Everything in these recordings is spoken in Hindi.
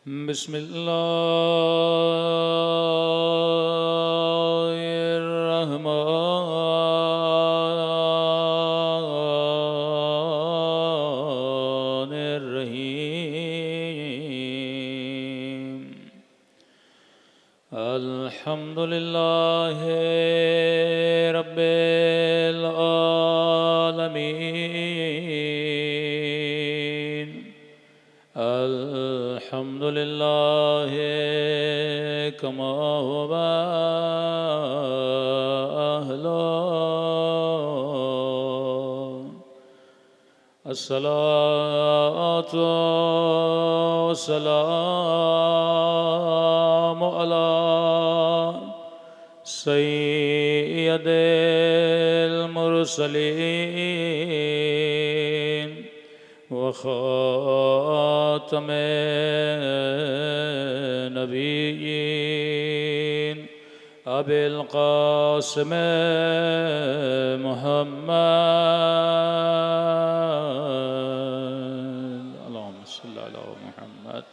बिस्मिल्लाहिर्रहमानिर्रहीम। अल्हम्दुलिल्लाहि रब्बिल आलमीन। अल्हम्दुलिल्लाहि कमा हुवा अहलो। अस्सलातु वस्सलामु अला सय्यदिल मुरसलीन व ख़ातमे नबिय्यीन अबिल क़ासिम मुहम्मद अल्लाहुम्मा सल्लि अला मुहम्मद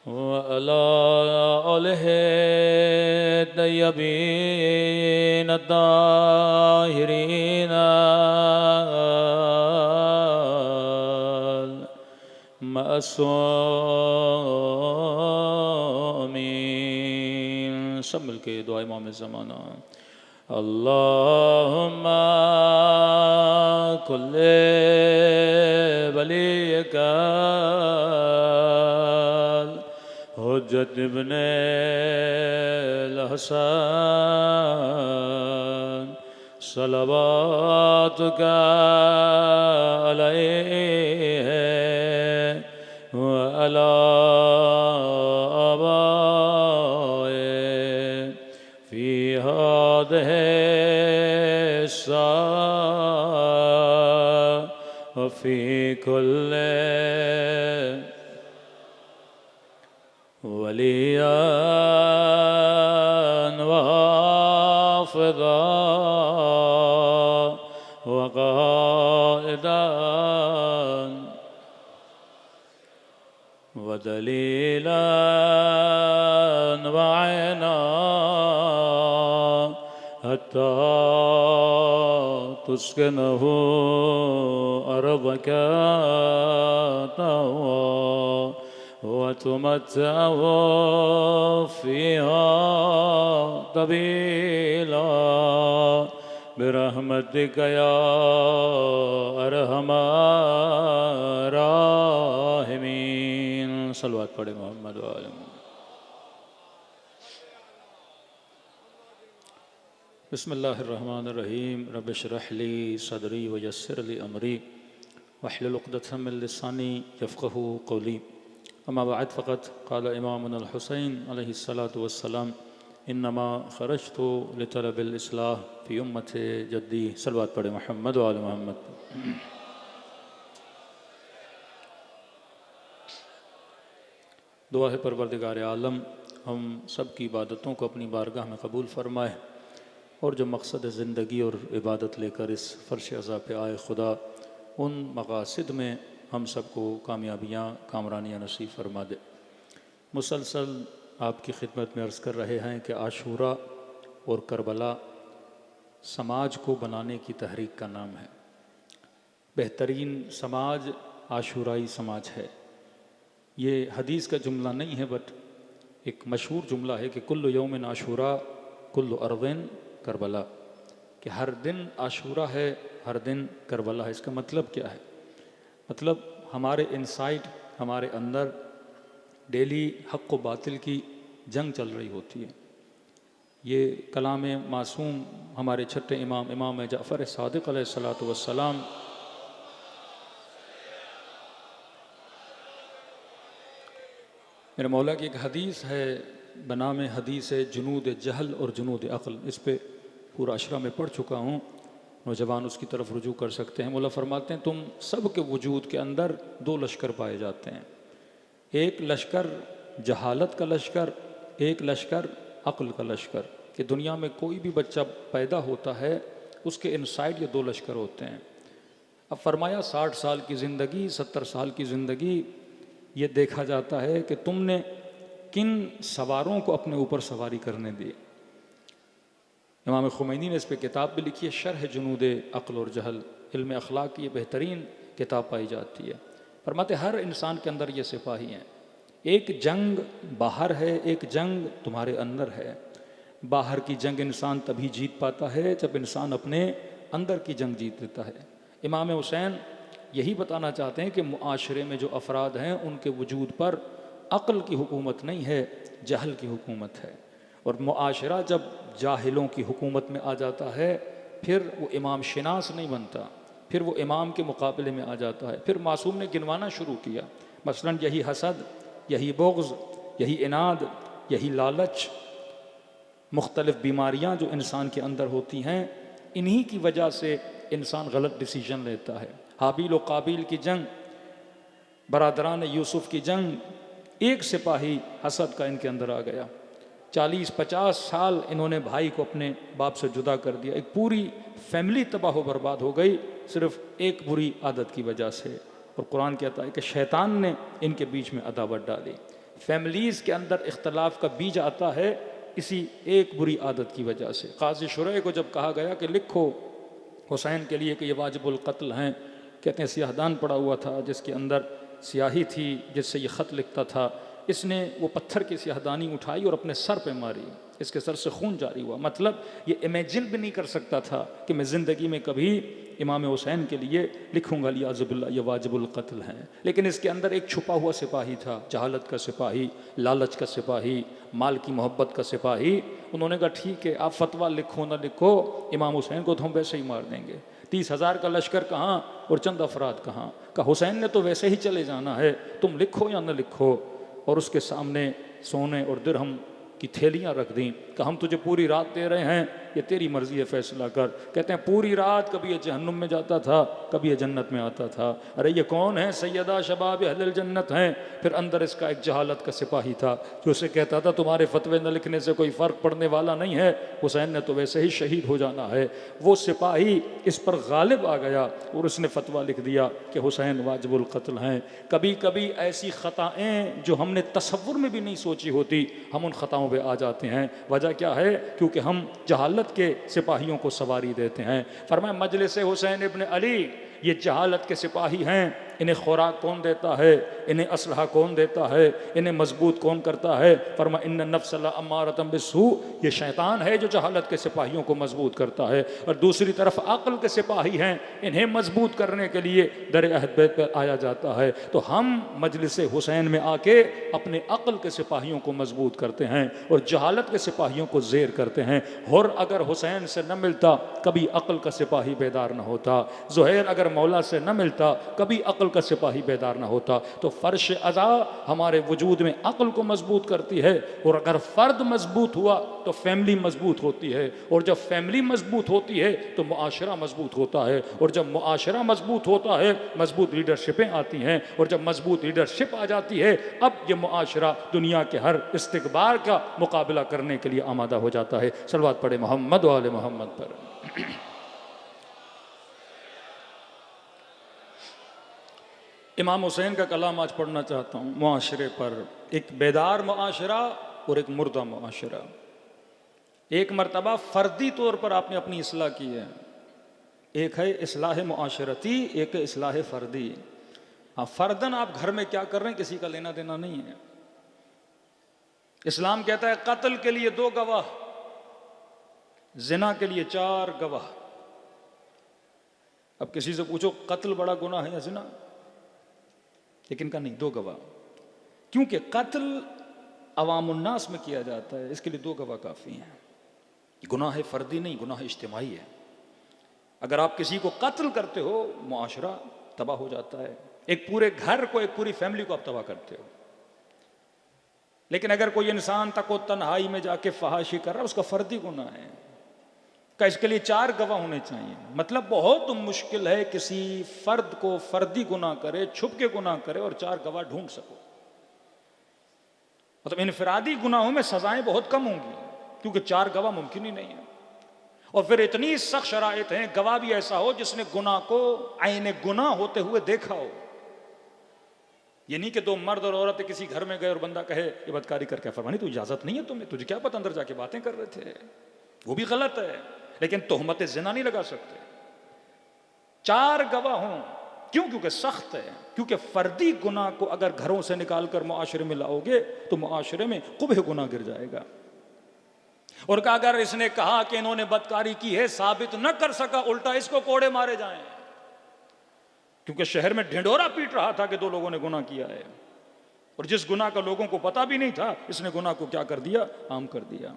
व अला आलिहि तय्यबीन अत्ताहिरीन मअसूमीन। सब मिलके दुआ इमाम ज़माना। अल्लाहुम्मा कुल्ले वलियका हुज्जत इब्ने हसन सलवातुका अलैहि व अला आबाए फी हादिहि अस्साअ व फी कुल्ले वलियन व हाफ़िज़ा व क़ाइदन व दलीलन व ऐना हत्ता तुस्किनहु अर्दका तवा वतुमत्तअहु फ़ीहा तवीला बिरहमतिका या अरहमर राहिमीन। सलवात पढ़े मोहम्मद व आले मोहम्मद। बिस्मिल्लाहिर्रहमानिर्रहीम। रब्बि इश्रह ली सदरी व यस्सिर ली अमरी वहलुल उक़दतम मिन लिसानी यफ़क़हू क़ौली। अम्मा बअद फ़क़द क़ाल इमामुना अल हुसैन अलैहिस्सलातु वस्सलाम इन्नमा ख़रजतु लितलबिल इस्लाह फ़ी उम्मति जद्दी। सलवात पढ़े मोहम्मद व आले मोहम्मद। दुआ है परवरदिगार आलम हम सब की इबादतों को अपनी बारगाह में कबूल फ़रमाए और जो मकसद ज़िंदगी और इबादत लेकर इस फ़र्श अज़ा पे आए खुदा उन मक़ासिद में हम सबको कामयाबियाँ कामरानियाँ नसीब फ़रमा दे। मुसलसल आपकी खिदमत में अर्ज़ कर रहे हैं कि आशूरा और करबला समाज को बनाने की तहरीक का नाम है। बेहतरीन समाज आशूराई समाज है। ये हदीस का जुमला नहीं है बट एक मशहूर जुमला है कि कुल्लु यौमिन आशूरा कुल्लु अर्दिन करबला, कि हर दिन आशूरा है हर दिन करबला है। इसका मतलब क्या है? मतलब हमारे इनसाइड हमारे अंदर डेली हक़ व बातिल की जंग चल रही होती है। ये कलाम मासूम हमारे छठे इमाम जाफ़र सादिक़ अलैहिस्सलातु वस्सलाम मेरे मौला की एक हदीस है बनाम हदीस जुनूद जहल और जुनूद अक़ल। इस पे पूरा अशरा में पढ़ चुका हूँ, नौजवान उसकी तरफ रुजू कर सकते हैं। मौला फरमाते हैं तुम सब के वजूद के अंदर दो लश्कर पाए जाते हैं, एक लश्कर जहालत का लश्कर, एक लश्कर अक़ल का लश्कर। कि दुनिया में कोई भी बच्चा पैदा होता है उसके इनसाइड ये दो लश्कर होते हैं। अब फरमाया 60 साल की ज़िंदगी 70 साल की ज़िंदगी ये देखा जाता है कि तुमने किन सवारों को अपने ऊपर सवारी करने दी। इमाम खुमैनी ने इस पर किताब भी लिखी है, शरह जुनूद अक्ल और जहल, इल्म अखलाक की ये बेहतरीन किताब पाई जाती है। फरमाते हर इंसान के अंदर ये सिपाही हैं। एक जंग बाहर है, एक जंग तुम्हारे अंदर है। बाहर की जंग इंसान तभी जीत पाता है जब इंसान अपने अंदर की जंग जीत लेता है। इमाम हुसैन यही बताना चाहते हैं कि मुआशरे में जो अफराद हैं उनके वजूद पर अक्ल की हुकूमत नहीं है, जहल की हुकूमत है। और मुआशरा जब जाहिलों की हुकूमत में आ जाता है फिर वो इमाम शिनास नहीं बनता, फिर वो इमाम के मुकाबले में आ जाता है। फिर मासूम ने गिनवाना शुरू किया, मसलन यही हसद, यही बुग़्ज़, यही इनाद, यही लालच, मुख्तलिफ़ बीमारियाँ जो इंसान के अंदर होती हैं, इन्हीं की वजह से इंसान गलत डिसीजन लेता है। हाबील और काबिल की जंग, बरादरान यूसुफ की जंग, एक सिपाही हसद का इनके अंदर आ गया। 40-50 साल इन्होंने भाई को अपने बाप से जुदा कर दिया। एक पूरी फैमिली तबाह बर्बाद हो गई सिर्फ एक बुरी आदत की वजह से। और कुरान कहता है कि शैतान ने इनके बीच में अदावत डाली। फैमिलीज़ के अंदर इख्तलाफ का बीज आता है इसी एक बुरी आदत की वजह से। काज़ी शुरैह को जब कहा गया कि लिखो हुसैन के लिए कि ये वाजिबुल कत्ल हैं, कहते हैं सियाहदान पड़ा हुआ था जिसके अंदर स्याही थी जिससे ये ख़त लिखता था। इसने वो पत्थर की सियाहदानी उठाई और अपने सर पे मारी, इसके सर से खून जारी हुआ। मतलब ये इमेजिन भी नहीं कर सकता था कि मैं ज़िंदगी में कभी इमाम हुसैन के लिए लिखूँगा लियाज़ुबिल्लाह ये वाजिबुल कत्ल हैं। लेकिन इसके अंदर एक छुपा हुआ सिपाही था, जहालत का सिपाही, लालच का सिपाही, माल की मोहब्बत का सिपाही। उन्होंने कहा ठीक है, आप फतवा लिखो ना लिखो, इमाम हुसैन को तो हम वैसे ही मार देंगे। 30,000 का लश्कर कहाँ और चंद अफराद कहाँ। कहा हुसैन ने तो वैसे ही चले जाना है, तुम लिखो या न लिखो। और उसके सामने सोने और दिरहम की थैलियाँ रख दी। कि हम तुझे पूरी रात दे रहे हैं, ये तेरी मर्ज़ी है, फैसला कर। कहते हैं पूरी रात कभी ये जहन्नुम में जाता था, कभी ये जन्नत में आता था। अरे ये कौन है, सैयदा शबाब अहल जन्नत हैं। फिर अंदर इसका एक जहालत का सिपाही था जो उसे कहता था तुम्हारे फतवे न लिखने से कोई फ़र्क पड़ने वाला नहीं है, हुसैन ने तो वैसे ही शहीद हो जाना है। वो सिपाही इस पर गालिब आ गया और उसने फतवा लिख दिया कि हुसैन वाजिबुल कत्ल हैं। कभी कभी ऐसी ख़ताएँ जो हमने तसव्वुर में भी नहीं सोची होती, हम उन ख़ताओं पर आ जाते हैं। वजह क्या है? क्योंकि हम जहालत के सिपाहियों को सवारी देते हैं। फरमाया मजलिस हुसैन इब्न अली, ये जहालत के सिपाही हैं। इन्हें खुराक कौन देता है, इन्हें असलहा कौन देता है, इन्हें मजबूत कौन करता है? फरमा इन्न नफ्स लअम्मारतुम बिस्सू, ये शैतान है जो जहालत के सिपाहियों को मजबूत करता है। और दूसरी तरफ अक्ल के सिपाही हैं, इन्हें मजबूत करने के लिए दर अहद बैत पर आया जाता है। तो हम मजलिस हुसैन में आके अपने अक्ल के सिपाहियों को मजबूत करते हैं और जहालत के सिपाहियों को ज़ेर करते हैं। और अगर हुसैन से न मिलता कभी अक्ल का सिपाही बेदार न होता, ज़ुहैर अगर मौला से न मिलता कभी अक्ल का सिपाही बेदार ना होता। तो फर्श अज़ा हमारे वजूद में अक्ल को मजबूत करती है। और अगर फ़र्द मजबूत हुआ तो फैमिली मजबूत होती है, और जब फैमिली मजबूत होती है तो मुआशरा मजबूत होता है, और जब मुआशरा मजबूत होता है मजबूत लीडरशिपें आती हैं, और जब मजबूत लीडरशिप आ जाती है अब ये मुआशरा दुनिया के हर इस्तिकबार का मुकाबला करने के लिए आमादा हो जाता है। सलवात पढ़े मोहम्मद व आले मोहम्मद पर। इमाम हुसैन का कलाम आज पढ़ना चाहता हूँ मुआशरे पर। एक बेदार मुआशरा और एक मुर्दा मुआशरा। एक मरतबा फ़र्दी तौर पर आपने अपनी इस्लाह की है, एक है इस्लाह मुआशरती, एक है इस्लाह फ़र्दी। हाँ, फ़र्दन आप घर में क्या कर रहे हैं किसी का लेना देना नहीं है। इस्लाम कहता है कत्ल के लिए 2 गवाह, जिना के लिए 4 गवाह। अब किसी से पूछो कत्ल बड़ा गुनाह है या जिना, लेकिन का नहीं, 2 गवाह। क्योंकि कत्ल अवामुन्नास में किया जाता है, इसके लिए 2 गवाह काफ़ी हैं। गुनाह फ़र्दी नहीं, गुनाह इज्तिमाई है। अगर आप किसी को कत्ल करते हो मुआशरा तबाह हो जाता है। एक पूरे घर को, एक पूरी फैमिली को आप तबाह करते हो। लेकिन अगर कोई इंसान तको तन्हाई में जाके फहाशी कर रहा है, उसका फ़र्दी गुनाह है का, इसके लिए 4 गवाह होने चाहिए। मतलब बहुत मुश्किल है किसी फर्द को फर्दी गुनाह करे, छुप के गुनाह करे और 4 गवाह ढूंढ सको। मतलब इनफरादी गुनाहों में सजाएं बहुत कम होंगी क्योंकि 4 गवाह मुमकिन ही नहीं है। और फिर इतनी सख्त शराइत हैं, गवाह भी ऐसा हो जिसने गुनाह को आईने गुनाह होते हुए देखा हो। ये नहीं कि दो मर्द और औरत किसी घर में गए और बंदा कहे ये बदकारी करके, फरमानी तो इजाजत नहीं है तुम्हें, तुझे क्या पता अंदर जाके बातें कर रहे थे, वो भी गलत है। लेकिन तोहमत जिना नहीं लगा सकते। 4 गवाह हों, क्यों? क्योंकि सख्त है, क्योंकि फर्दी गुनाह को अगर घरों से निकाल कर मुआशरे में लाओगे तो मुआशरे में कुबह गुनाह गिर जाएगा। और अगर इसने कहा कि इन्होंने बदकारी की है, साबित न कर सका, उल्टा इसको कोड़े मारे जाएं, क्योंकि शहर में ढिंढोरा पीट रहा था कि 2 लोगों ने गुनाह किया है, और जिस गुनाह का लोगों को पता भी नहीं था, इसने गुनाह को क्या कर दिया, आम कर दिया।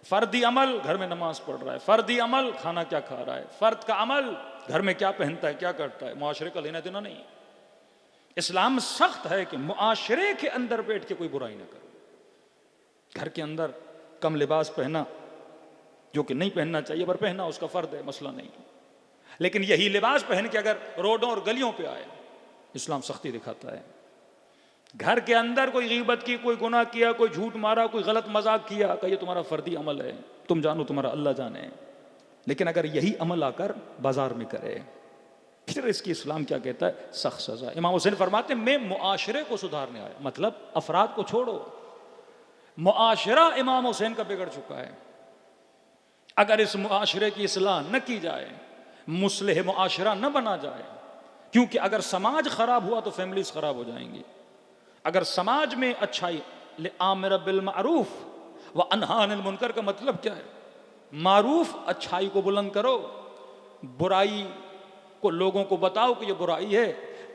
फर्दी अमल, घर में नमाज पढ़ रहा है, फर्दी अमल खाना क्या खा रहा है, फर्द का अमल घर में क्या पहनता है, क्या करता है, मुआशरे का लेना देना नहीं। इस्लाम सख्त है कि मुआशरे के अंदर बैठ के कोई बुराई ना करो। घर के अंदर कम लिबास पहना, जो कि नहीं पहनना चाहिए पर पहना, उसका फर्द है, मसला नहीं। लेकिन यही लिबास पहन के अगर रोडों और गलियों पे आए, इस्लाम सख्ती दिखाता है। घर के अंदर कोई गीबत की, कोई गुनाह किया, कोई झूठ मारा, कोई गलत मजाक किया, कहिए तुम्हारा फर्दी अमल है, तुम जानो, तुम्हारा अल्लाह जाने। लेकिन अगर यही अमल आकर बाजार में करे, फिर इसकी इस्लाम क्या कहता है, सख्त सजा। इमाम हुसैन फरमाते हैं मैं मुआशरे को सुधारने आया, मतलब अफराद को छोड़ो, मुआशरा इमाम हुसैन का बिगड़ चुका है। अगर इस मुआशरे की इस्लाह न की जाए, मुस्लिह मुआशरा न बना जाए, क्योंकि अगर समाज खराब हुआ तो फैमिलीज खराब हो जाएंगी। अगर समाज में अच्छाई, आमिर बिल मारूफ व अनहा अनिल मुनकर का मतलब क्या है, मारूफ अच्छाई को बुलंद करो, बुराई को लोगों को बताओ कि ये बुराई है।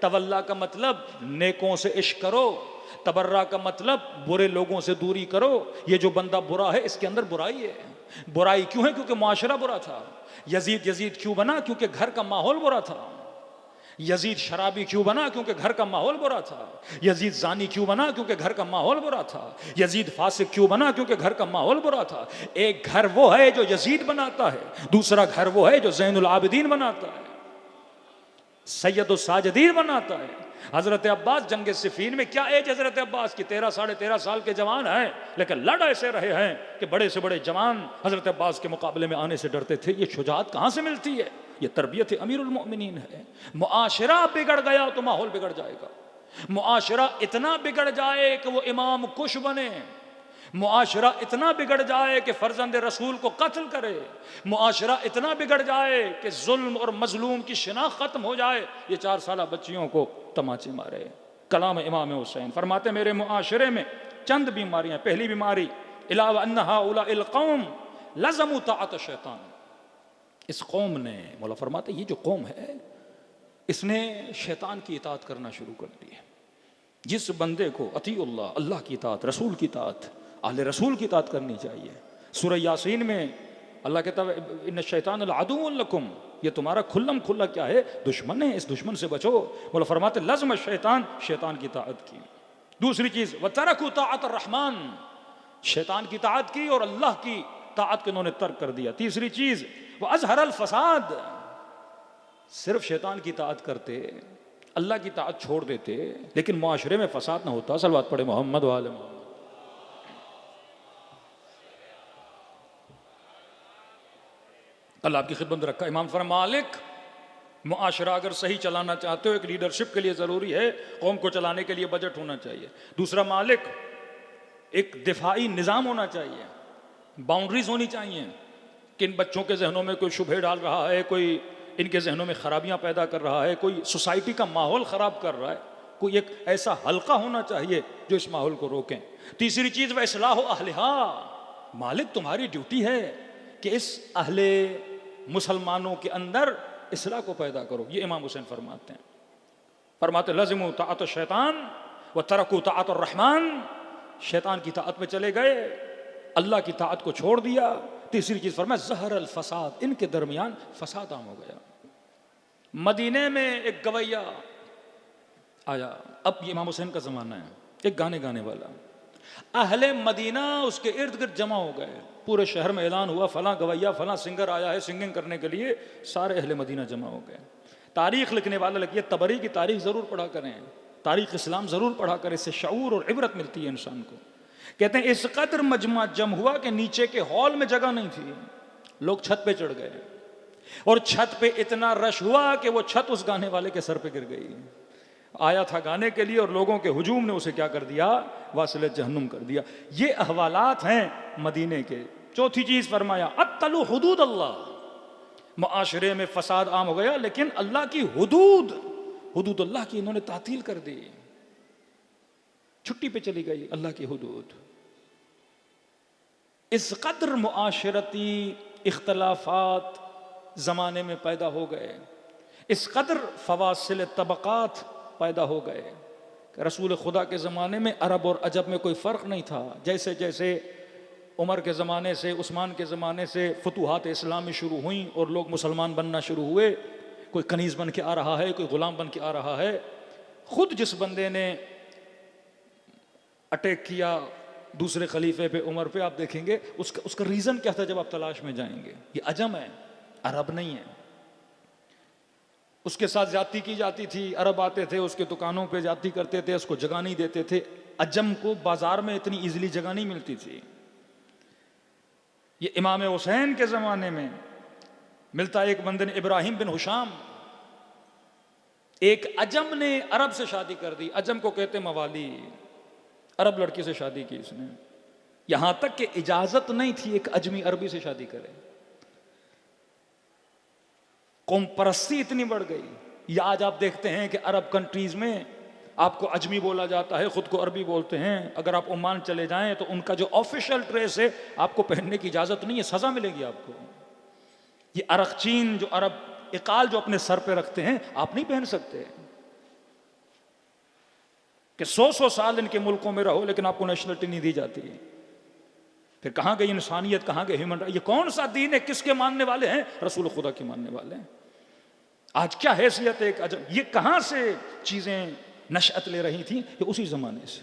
तवल्ला का मतलब नेकों से इश्क करो, तबर्रा का मतलब बुरे लोगों से दूरी करो। ये जो बंदा बुरा है इसके अंदर बुराई है। बुराई क्यों है? क्योंकि मुआशरा बुरा था। यजीद क्यों बना? क्योंकि घर का माहौल बुरा था। यजीद शराबी क्यों बना? क्योंकि घर का माहौल बुरा था। यजीद जानी क्यों बना? क्योंकि घर का माहौल बुरा था। यजीद फासिक क्यों बना? क्योंकि घर का माहौल बुरा था। एक घर वो है जो यजीद बनाता है, दूसरा घर वो है जो ज़ैनुल आबिदीन बनाता है, सैयद साजिदीन बनाता है। हजरत अब्बास जंग सिफीन में क्या एज हजरत अब्बास की, 13 साढ़े 13 साल के जवान हैं, लेकिन लड़ ऐसे रहे हैं कि बड़े से बड़े जवान हजरत अब्बास के मुकाबले में आने से डरते थे। ये शुजाअत कहाँ से मिलती है? ये तरबियत अमीरुल मोमिनीन है। मुआशरा बिगड़ गया तो माहौल बिगड़ जाएगा। मुआशरा इतना बिगड़ जाए कि वो इमाम कुश बने, मुआशरा इतना बिगड़ जाए कि फर्जंद रसूल को कत्ल करे, मुआशरा इतना बिगड़ जाए कि जुल्म और मजलूम की शिनाख्त खत्म हो जाए, ये 4 साल बच्चियों को तमाचे मारे। कलाम इमाम हुसैन फरमाते मेरे मुआशरे में चंद बीमारियां। पहली बीमारी इलावा अन्नहा उलाइल कौम लज़मु ताअत शैतान, इस कौम ने, मौला फरमाते ये जो कौम है इसने शैतान की इताअत करना शुरू कर दी है। जिस बंदे को अतीउल्लाह, अल्लाह की इताअत, रसूल की इताअत, अहले रसूल की इताअत करनी चाहिए। सूरह यासीन में अल्लाह कहता है इन्न शैतान अदुव्वुन लकुम, ये तुम्हारा खुल्लम खुल्ला क्या है, दुश्मन है, इस दुश्मन से बचो। बोला फरमाते लज़्म शैतान, शैतान की इताअत की। दूसरी चीज व तरकु ताअत अर्रहमान, शैतान की इताअत की और अल्लाह की ताअत को इन्होंने तर्क कर दिया। तीसरी चीज व अज़हरल फसाद, सिर्फ शैतान की इताअत करते, अल्लाह की इताअत छोड़ देते, लेकिन मुआशरे में फसाद ना होता। सलवात पढ़े मोहम्मद व आले मोहम्मद। अल्लाह आपकी खिदमत रखा। इमाम फरमा मालिक, मुआशरा अगर सही चलाना चाहते हो, एक लीडरशिप के लिए ज़रूरी है कौम को चलाने के लिए बजट होना चाहिए। दूसरा मालिक, एक दिफाई निज़ाम होना चाहिए, बाउंड्रीज होनी चाहिए कि इन बच्चों के जहनों में कोई शुबहे डाल रहा है, कोई इनके जहनों में खराबियां पैदा कर रहा है, कोई सोसाइटी का माहौल ख़राब कर रहा है, कोई एक ऐसा हल्का होना चाहिए जो इस माहौल को रोकें। तीसरी चीज़ व इस्लाह अहलिहा, मालिक तुम्हारी ड्यूटी है कि इस अहले मुसलमानों के अंदर इस्लाह को पैदा करो। ये इमाम हुसैन फरमाते हैं। फरमाते लज़िमु ताअत शैतान व तरकु ताअत अर्रहमान, शैतान की ताअत में चले गए, अल्लाह की ताअत को छोड़ दिया। तीसरी चीज फरमाया ज़हर अल फसाद, इनके दरमियान फसाद आम हो गया। मदीने में एक गवैया आया, अब ये इमाम हुसैन का जमाना है, एक गाने गाने वाला। अहले मदीना उसके इर्द गिर्द जमा हो गए, पूरे शहर में ऐलान हुआ फलां गवैया फलां सिंगर आया है सिंगिंग करने के लिए, सारे अहले मदीना जमा हो गए। तारीख लिखने वाला लगे, तबरी की तारीख ज़रूर पढ़ा करें, तारीख इस्लाम ज़रूर पढ़ा करें, इससे शऊर और इबरत मिलती है इंसान को। कहते हैं इस कदर मजमा जम हुआ कि नीचे के हॉल में जगह नहीं थी, लोग छत पे चढ़ गए और छत पे इतना रश हुआ कि वो छत उस गाने वाले के सर पे गिर गई। आया था गाने के लिए और लोगों के हुजूम ने उसे क्या कर दिया, वासिल जहन्नुम कर दिया। ये अहवालात हैं मदीने के। चौथी चीज फरमाया अत्तलु हुदूद अल्लाह, मुआशरे में फसाद आम हो गया लेकिन अल्लाह की हुदूद अल्लाह की इन्होंने तातील कर दी, छुट्टी पे चली गई अल्लाह की हुदूद। इस कदर मुआशरती इख्तलाफात जमाने में पैदा हो गए, इस कदर फवासिल तबकात पैदा हो गए कि रसूल खुदा के ज़माने में अरब और अजब में कोई फ़र्क नहीं था। जैसे जैसे उमर के ज़माने से, उस्मान के ज़माने से फतूहात इस्लामी शुरू हुई और लोग मुसलमान बनना शुरू हुए, कोई कनीज़ बन के आ रहा है, कोई ग़ुलाम बन के आ रहा है। ख़ुद जिस बंदे ने अटैक किया दूसरे खलीफे पे, उमर पे, आप देखेंगे उसका रीज़न क्या था जब आप तलाश में जाएंगे, ये अजम है, अरब नहीं है। उसके साथ ज्यादती की जाती थी, अरब आते थे उसके दुकानों पे ज्यादती करते थे, उसको जगह नहीं देते थे। अजम को बाजार में इतनी इजीली जगह नहीं मिलती थी। ये इमाम हुसैन के ज़माने में मिलता है। एक बंदे ने, इब्राहिम बिन हुशाम, एक अजम ने अरब से शादी कर दी। अजम को कहते मवाली, अरब लड़की से शादी की इसने। यहां तक कि इजाजत नहीं थी एक अजमी अरबी से शादी करे। कौम परस्ती इतनी बढ़ गई। या आज आप देखते हैं कि अरब कंट्रीज में आपको अजमी बोला जाता है, खुद को अरबी बोलते हैं। अगर आप ओमान चले जाएं तो उनका जो ऑफिशियल ड्रेस है आपको पहनने की इजाजत नहीं है, सजा मिलेगी आपको। ये अरकचीन जो अरब इकाल जो अपने सर पे रखते हैं, आप नहीं पहन सकते। कि 100 साल इनके मुल्कों में रहो लेकिन आपको नेशनलिटी नहीं दी जाती। फिर कहां गई इंसानियत, कहां गए ह्यूमन राइट? ये कौन सा दीन है? किसके मानने वाले हैं? रसूल खुदा के मानने वाले हैं। आज क्या हैसियत है एक अजम? ये कहां से चीजें नशअत ले रही थी? ये उसी जमाने से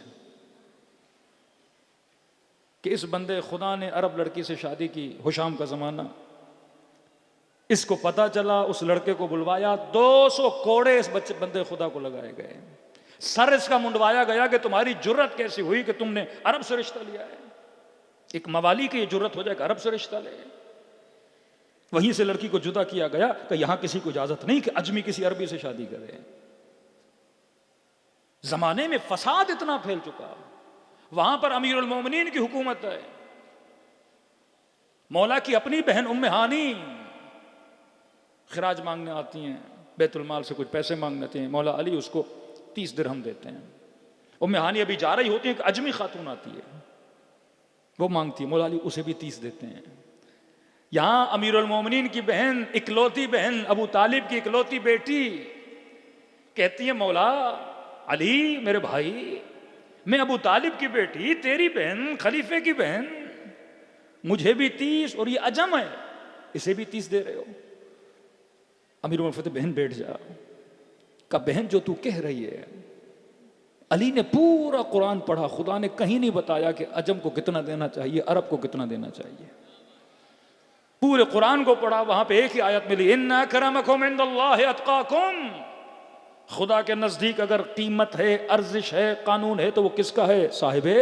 कि इस बंदे खुदा ने अरब लड़की से शादी की। हुशाम का जमाना, इसको पता चला, उस लड़के को बुलवाया, 200 कोड़े इस बंदे खुदा को लगाए गए। सर इसका मुंडवाया गया कि तुम्हारी जुर्रत कैसी हुई कि तुमने अरब से रिश्ता लिया है। एक मवाली की जुर्रत हो जाए कि अरब से रिश्ता ले। वहीं से लड़की को जुदा किया गया कि यहां किसी को इजाजत नहीं कि अजमी किसी अरबी से शादी करे। जमाने में फसाद इतना फैल चुका, वहां पर अमीरुल मोमिनीन की हुकूमत है। मौला की अपनी बहन उम्मे हानी खिराज मांगने आती हैं, बैतुल माल से कुछ पैसे मांगने आते हैं। मौला अली उसको 30 दिरहम देते हैं। उम्मे हानी अभी जा रही होती है कि अजमी खातून आती है, वो मांगती है, मौला अली उसे भी 30 देते हैं। यहां अमीरुल मोमिनीन की बहन, इकलौती बहन, अबू तालिब की इकलौती बेटी कहती है, मौला अली मेरे भाई, मैं अबू तालिब की बेटी, तेरी बहन, खलीफे की बहन, मुझे भी 30 और ये अजम है इसे भी 30 दे रहे हो। अमीर उमर फतेह, बहन बैठ जा। का बहन जो तू कह रही है, अली ने पूरा कुरान पढ़ा, खुदा ने कहीं नहीं बताया कि अजम को कितना देना चाहिए, अरब को कितना देना चाहिए। पूरे कुरान को पढ़ा, वहां पे एक ही आयत मिली, इन्ना अकरमकुम इंदल्लाहि अतकाकुम। खुदा के नजदीक अगर कीमत है, अर्जिश है, कानून है तो वो किसका है? साहिबे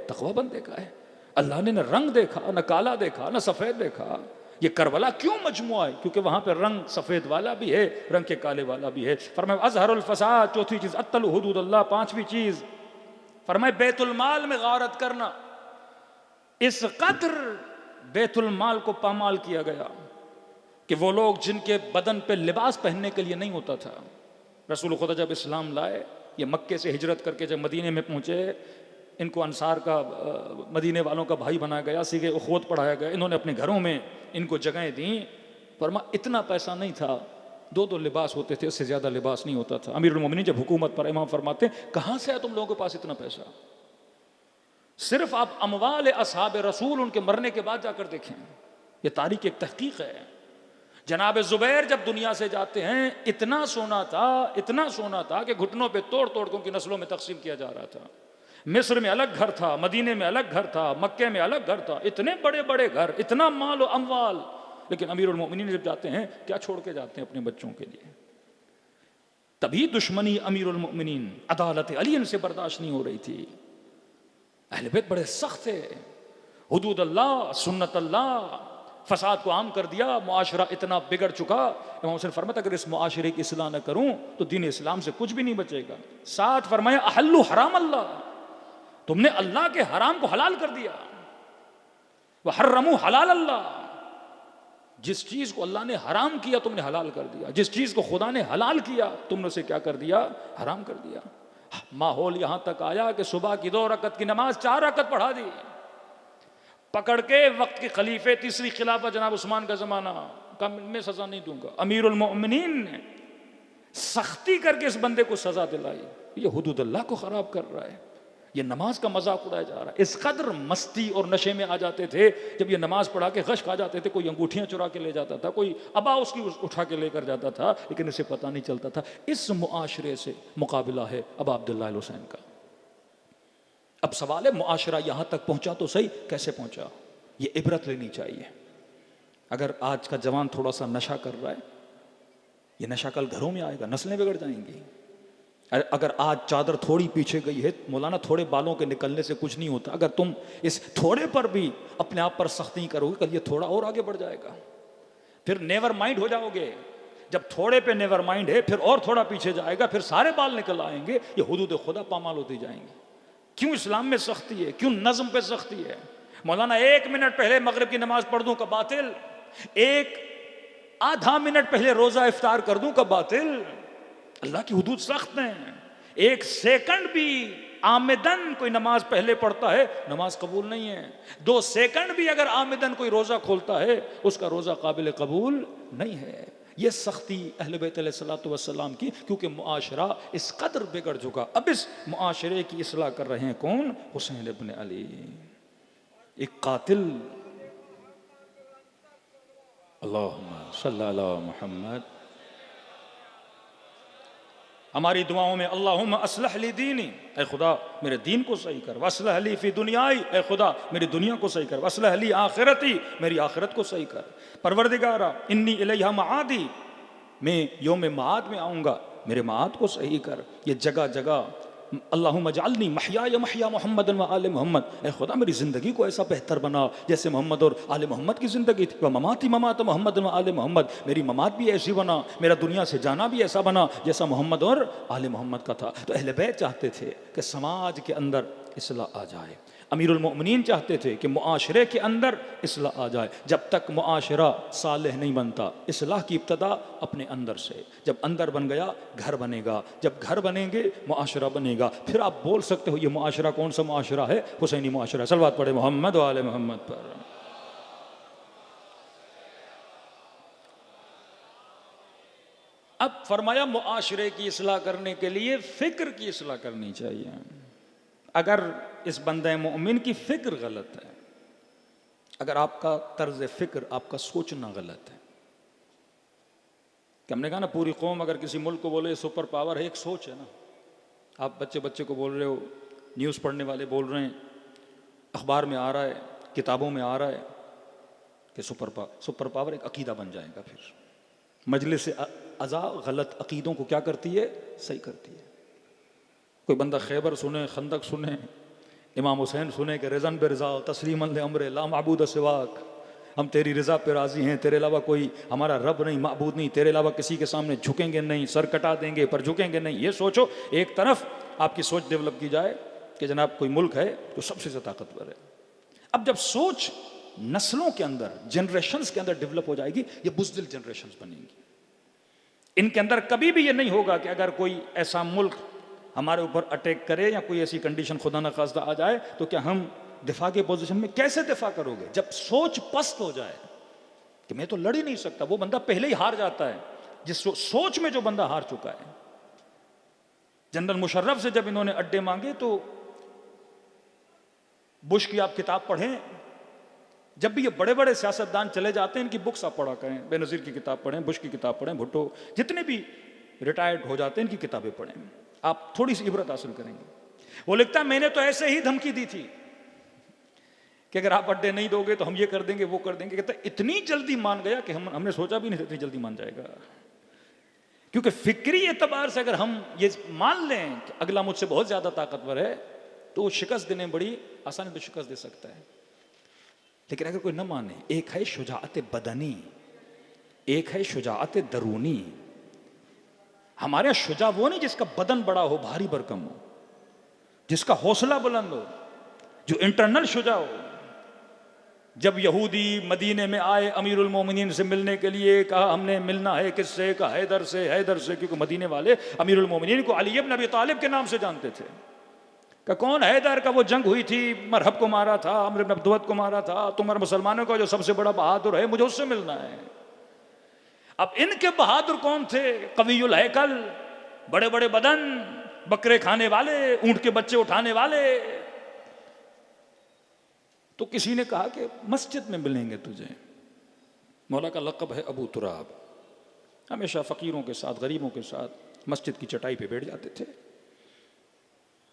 तकवा बंदे का है। अल्लाह ने न रंग देखा, न काला देखा, न सफेद देखा। ये करबला क्यों मजमुआ है? क्योंकि वहां पर रंग सफेद वाला भी है, रंग के काले वाला भी है। फरमाया अजहरुल फसाद, चौथी चीज अत्तल हुदूद अल्लाह, पांचवी चीज फरमाया बैतुल माल में गारत करना। इस कदर बैतुल माल को पामाल किया गया कि वो लोग जिनके बदन पे लिबास पहनने के लिए नहीं होता था, रसूल खुदा जब इस्लाम लाए, ये मक्के से हिजरत करके जब मदीने में पहुंचे, इनको अंसार का, मदीने वालों का भाई बनाया गया, सीखे उखवत पढ़ाया गया, इन्होंने अपने घरों में इनको जगहें दी। फरमा इतना पैसा नहीं था, 2 लिबास होते थे, उससे ज्यादा लिबास नहीं होता था। अमीरुल मोमिनीन जब हुकूमत पर, इमाम फरमाते कहां से है तुम लोगों के पास इतना पैसा? सिर्फ आप अमवाल असहाब रसूल उनके मरने के बाद जाकर देखें, यह तारीख एक तहकीक है। जनाब जुबैर जब दुनिया से जाते हैं, इतना सोना था कि घुटनों पे तोड़ तोड़ उनकी नस्लों में तकसीम किया जा रहा था। मिस्र में अलग घर था, मदीने में अलग घर था, मक्के में अलग घर था, इतने बड़े बड़े घर, इतना माल और अमवाल। लेकिन अमीरुल मोमिनीन जब जाते हैं, क्या छोड़ के जाते हैं अपने बच्चों के लिए? तभी दुश्मनी अमीरुल मोमिनीन अदालत अली से बर्दाश्त नहीं हो रही थी। अहले बैत बड़े सख्त थे। हुदूद अल्लाह, सुन्नत अल्लाह, फसाद को आम कर दिया, मुआशरा इतना बिगड़ चुका। इमाम हुसैन फरमाते अगर इस मुआशरे की इस्लाह न करूं तो दीन इस्लाम से कुछ भी नहीं बचेगा। साथ फरमाया अहल्लु हराम अल्लाह, तुमने अल्लाह के हराम को हलाल कर दिया। वह हर्रमु हलाल अल्लाह, जिस चीज को अल्लाह ने हराम किया तुमने हलाल कर दिया, जिस चीज को खुदा ने हलाल किया तुमने उसे क्या कर दिया, हराम कर दिया। माहौल यहां तक आया कि सुबह की 2 रकत की नमाज 4 रकत पढ़ा दी, पकड़ के वक्त के खलीफे, तीसरी खिलाफत जनाब उस्मान का जमाना, कम में सजा नहीं दूंगा, अमीरुल मोमिनीन ने सख्ती करके इस बंदे को सजा दिलाई। ये हुदूद अल्लाह को खराब कर रहा है, ये नमाज का मजाक उड़ाया जा रहा है। इस कदर मस्ती और नशे में आ जाते थे, जब ये नमाज पढ़ा के गश खा जाते थे, कोई अंगूठियां चुरा के ले जाता था, कोई अबा उसकी उठा के लेकर जाता था, लेकिन इसे पता नहीं चलता था। इस मुआशरे से मुकाबला है अब अब्दुल्लाह हुसैन का। अब सवाल है मुआशरा यहां तक पहुंचा तो सही, कैसे पहुंचा, ये इबरत लेनी चाहिए। अगर आज का जवान थोड़ा सा नशा कर रहा है, ये नशा कल घरों में आएगा, नस्लें बिगड़ जाएंगी। अगर आज चादर थोड़ी पीछे गई है, मौलाना थोड़े बालों के निकलने से कुछ नहीं होता, अगर तुम इस थोड़े पर भी अपने आप पर सख्ती करोगे, कल ये थोड़ा और आगे बढ़ जाएगा, फिर नेवर माइंड हो जाओगे। जब थोड़े पे नेवर माइंड है, फिर और थोड़ा पीछे जाएगा, फिर सारे बाल निकल आएंगे, ये हुदूद खुदा पामाल होती जाएंगी। क्यों इस्लाम में सख्ती है, क्यों नज्म पे सख्ती है? मौलाना 1 मिनट पहले मगरिब की नमाज पढ़ दूं का बातिल, एक आधा मिनट पहले रोजा इफ्तार कर दूं का बातिल। अल्लाह की हुदूद सख्त हैं। 1 सेकंड भी आमदन कोई नमाज पहले पढ़ता है, नमाज कबूल नहीं है। 2 सेकंड भी अगर आमदन कोई रोजा खोलता है, उसका रोजा काबिल कबूल नहीं है। ये सख्ती अहले बैत अलैहिस्सलातु वस्सलाम की, क्योंकि मुआशरा इस कदर बिगड़ चुका। अब इस मुआशरे की इस्लाह कर रहे हैं कौन? हुसैन इब्न अली, एक कातिल। अल्लाहुम्मा सल्ली अला मुहम्मद। हमारी दुआओं में अल्लाहुम्मा अस्लह ली दीनी, ऐ खुदा मेरे दीन को सही कर, वस्लह ली फी दुनियाई, ऐ खुदा मेरी दुनिया को सही कर, वस्लह ली आखिरती, मेरी आखिरत को सही कर। परवरदिगारा इन्नी इलैहा मादी, मैं यौम माद में आऊँगा, मेरे माद को सही कर। ये जगह जगह अल्लाहुम्मा जअलनी महया महया मोहम्मद व आले मोहम्मद, ऐ खुदा मेरी ज़िंदगी को ऐसा बेहतर बना जैसे मोहम्मद और आले मोहम्मद की ज़िंदगी थी। व ममाती ममात मोहम्मद व आले मोहम्मद, मेरी ममात भी ऐसी बना, मेरा दुनिया से जाना भी ऐसा बना जैसा मोहम्मद और आले मोहम्मद का था। तो अहले बैत चाहते थे कि समाज के अंदर इस्लाह आ जाए, अमीरुल मोमिनीन चाहते थे कि मुआशरे के अंदर इस्लाह आ जाए। जब तक मुआशरा सालेह नहीं बनता, इस्लाह की इब्तदा अपने अंदर से। जब अंदर बन गया, घर बनेगा, जब घर बनेंगे मुआशरा बनेगा। फिर आप बोल सकते हो ये मुआशरा कौन सा मुआशरा है? हुसैनी मुआशरा। सलवात पढ़े मोहम्मद व आले मोहम्मद पर। अब फरमाया मुआशरे की इस्लाह करने के लिए फिक्र की इस्लाह करनी चाहिए। अगर इस बंदे मोमिन की फिक्र गलत है, अगर आपका तर्ज फिक्र, आपका सोचना गलत है, कि हमने कहा ना पूरी कौम अगर किसी मुल्क को बोले सुपर पावर है, एक सोच है ना। आप बच्चे बच्चे को बोल रहे हो, न्यूज़ पढ़ने वाले बोल रहे हैं, अखबार में आ रहा है, किताबों में आ रहा है कि सुपर पावर एक अकीदा बन जाएगा। फिर मजलिस अज़ा गलत अकीदों को क्या करती है? सही करती है। कोई बंदा खैबर सुने, खंदक सुने, इमाम हुसैन सुने कि रिज़न बे रिज़ा तस्लीमन ले अमरे ला माबूद सिवाक, हम तेरी रज़ा पे राज़ी हैं, तेरे अलावा कोई हमारा रब नहीं, माबूद नहीं, तेरे अलावा किसी के सामने झुकेंगे नहीं, सर कटा देंगे पर झुकेंगे नहीं। ये सोचो, एक तरफ आपकी सोच डेवलप की जाए कि जनाब कोई मुल्क है तो सबसे ज़्यादा ताकतवर है। अब जब सोच नस्लों के अंदर, जनरेशन्स के अंदर डेवलप हो जाएगी, ये बुज़दिल जनरेशन्स बनेंगी। इनके अंदर कभी भी ये नहीं होगा कि अगर कोई ऐसा मुल्क हमारे ऊपर अटैक करे या कोई ऐसी कंडीशन खुदा न खास्ता आ जाए तो क्या हम दिफा के पोजीशन में कैसे दिफा करोगे? जब सोच पस्त हो जाए कि मैं तो लड़ ही नहीं सकता, वो बंदा पहले ही हार जाता है। जिस सोच में जो बंदा हार चुका है। जनरल मुशर्रफ से जब इन्होंने अड्डे मांगे तो बुश की आप किताब पढ़ें, जब भी ये बड़े बड़े सियासतदान चले जाते हैं इनकी बुक्स आप पढ़ा करें, बेनज़ीर की किताब पढ़ें, बुश की किताब पढ़ें, भुट्टो, जितने भी रिटायर्ड हो जाते हैं इनकी किताबें पढ़ें, आप थोड़ी सी इबरत हासिल करेंगे। वो लिखता है मैंने तो ऐसे ही धमकी दी थी कि अगर आप अड्डे नहीं दोगे तो हम ये कर देंगे, वो कर देंगे। कहता इतनी जल्दी मान गया कि हमने सोचा भी नहीं इतनी जल्दी मान जाएगा। क्योंकि फिक्री एतबार से अगर हम ये मान लें कि अगला मुझसे बहुत ज्यादा ताकतवर है तो वो शिकस्त देने बड़ी आसानी से शिकस्त दे सकता है। लेकिन अगर कोई न माने, एक है शुजाअत बदनी, एक है शुजाअत दरूनी। हमारे यहाँ शुजा वो नहीं जिसका बदन बड़ा हो, भारी भरकम हो, जिसका हौसला बुलंद हो, जो इंटरनल शुजा हो। जब यहूदी मदीने में आए अमीरुल मोमिनीन से मिलने के लिए, कहा हमने मिलना है किससे, कहा हैदर से, हैदर से, क्योंकि मदीने वाले अमीरुल मोमिनीन को अली इब्न अबी तालिब के नाम से जानते थे। कहा कौन हैदर? का वो जंग हुई थी, मरहब को मारा था, अमर इब्न अब्दुवत को मारा था, तुम्हारे मुसलमानों का जो सबसे बड़ा बहादुर है, मुझे उससे मिलना है। अब इनके बहादुर कौन थे? कवियुल हैकल, बड़े बड़े बदन, बकरे खाने वाले, ऊंट के बच्चे उठाने वाले। तो किसी ने कहा कि मस्जिद में मिलेंगे तुझे। मौला का लक़ब है अबू तुराब। हमेशा फ़कीरों के साथ, गरीबों के साथ मस्जिद की चटाई पे बैठ जाते थे।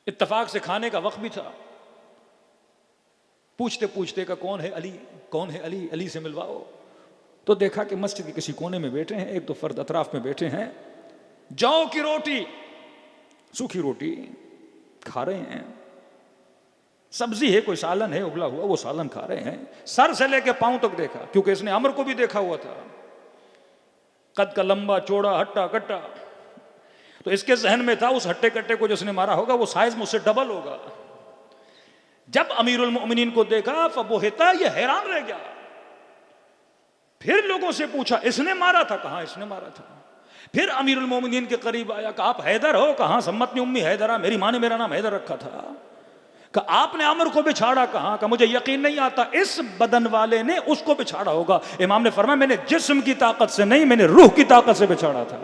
इत्तफाक से खाने का वक्त भी था। पूछते पूछते का कौन है अली, कौन है अली, अली से मिलवाओ। तो देखा कि मस्जिद के किसी कोने में बैठे हैं, एक दो फर्द अतराफ में बैठे हैं, जौ की रोटी, सूखी रोटी खा रहे हैं, सब्जी है, कोई सालन है उबला हुआ, वो सालन खा रहे हैं। सर से लेके पांव तक देखा, क्योंकि इसने अमर को भी देखा हुआ था, कद का लंबा चौड़ा हट्टा कट्टा। तो इसके जहन में था उस हट्टे कट्टे को जिसने मारा होगा वो साइज मुझसे डबल होगा। जब अमीरुल मोमिनीन को देखा फबोहिता, ये हैरान रह गया। फिर लोगों से पूछा इसने मारा था? कहां इसने मारा था। फिर अमीरुल मोमिनीन के करीब आया, कहा आप हैदर हो? कहां सम्मत ने उम्मी हैदरा, मेरी माँ ने मेरा नाम हैदर रखा था। कहा आपने अमर को बिछाड़ा? कहां? का मुझे यकीन नहीं आता, इस बदन वाले ने उसको बिछाड़ा होगा। इमाम ने फरमाया मैंने जिस्म की ताकत से नहीं, मैंने रूह की ताकत से बिछाड़ा था।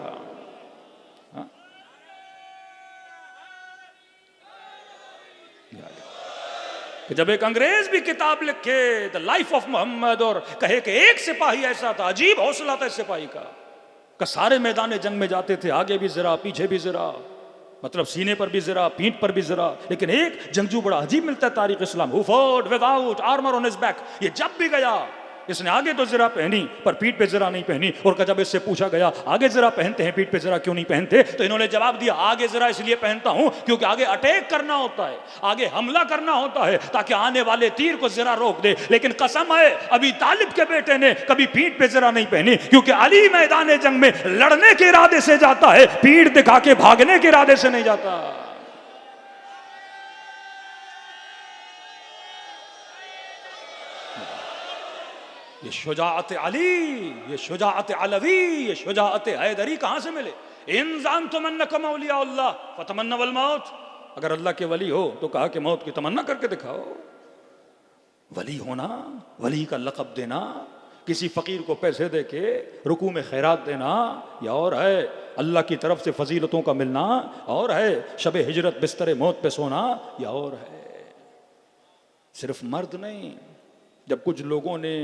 जब एक अंग्रेज भी किताब लिखे द लाइफ ऑफ मोहम्मद और कहे कि एक सिपाही ऐसा था, अजीब हौसला था इस सिपाही का सारे मैदान जंग में जाते थे, आगे भी जरा पीछे भी जरा, मतलब सीने पर भी जरा पीठ पर भी जरा। लेकिन एक जंगजू बड़ा अजीब मिलता है तारीख इस्लाम, who fought without armour on his back. ये जब भी गया इसने आगे तो जरा पहनी पर पीठ पे जरा नहीं पहनी। और जब इससे पूछा गया आगे जरा पहनते हैं, पीठ पे जरा क्यों नहीं पहनते, तो इन्होंने जवाब दिया आगे जरा इसलिए पहनता हूं क्योंकि आगे अटैक करना होता है, आगे हमला करना होता है, ताकि आने वाले तीर को जरा रोक दे। लेकिन कसम है अबी तालिब के बेटे ने कभी पीठ पे जरा नहीं पहनी, क्योंकि अली मैदान जंग में लड़ने के इरादे से जाता है, पीठ दिखा के भागने के इरादे से नहीं जाता। ये शुजाअत अली, ये शुजाअत अलवी, ये शुजाअत हैदरी कहां से मिले? इंसान तुमन्नकुम औलिया अल्लाह फतमन्नवल मौत। अगर अल्लाह के वली हो तो कहा कि मौत की तमन्ना करके दिखाओ। वली होना, वली का लक़ब देना, किसी फकीर को पैसे देके रुकू में खैरात देना, या और है अल्लाह की तरफ से फजीलतों का मिलना, और है शब हिजरत बिस्तर मौत पे सोना, या और है सिर्फ मर्द नहीं। जब कुछ लोगों ने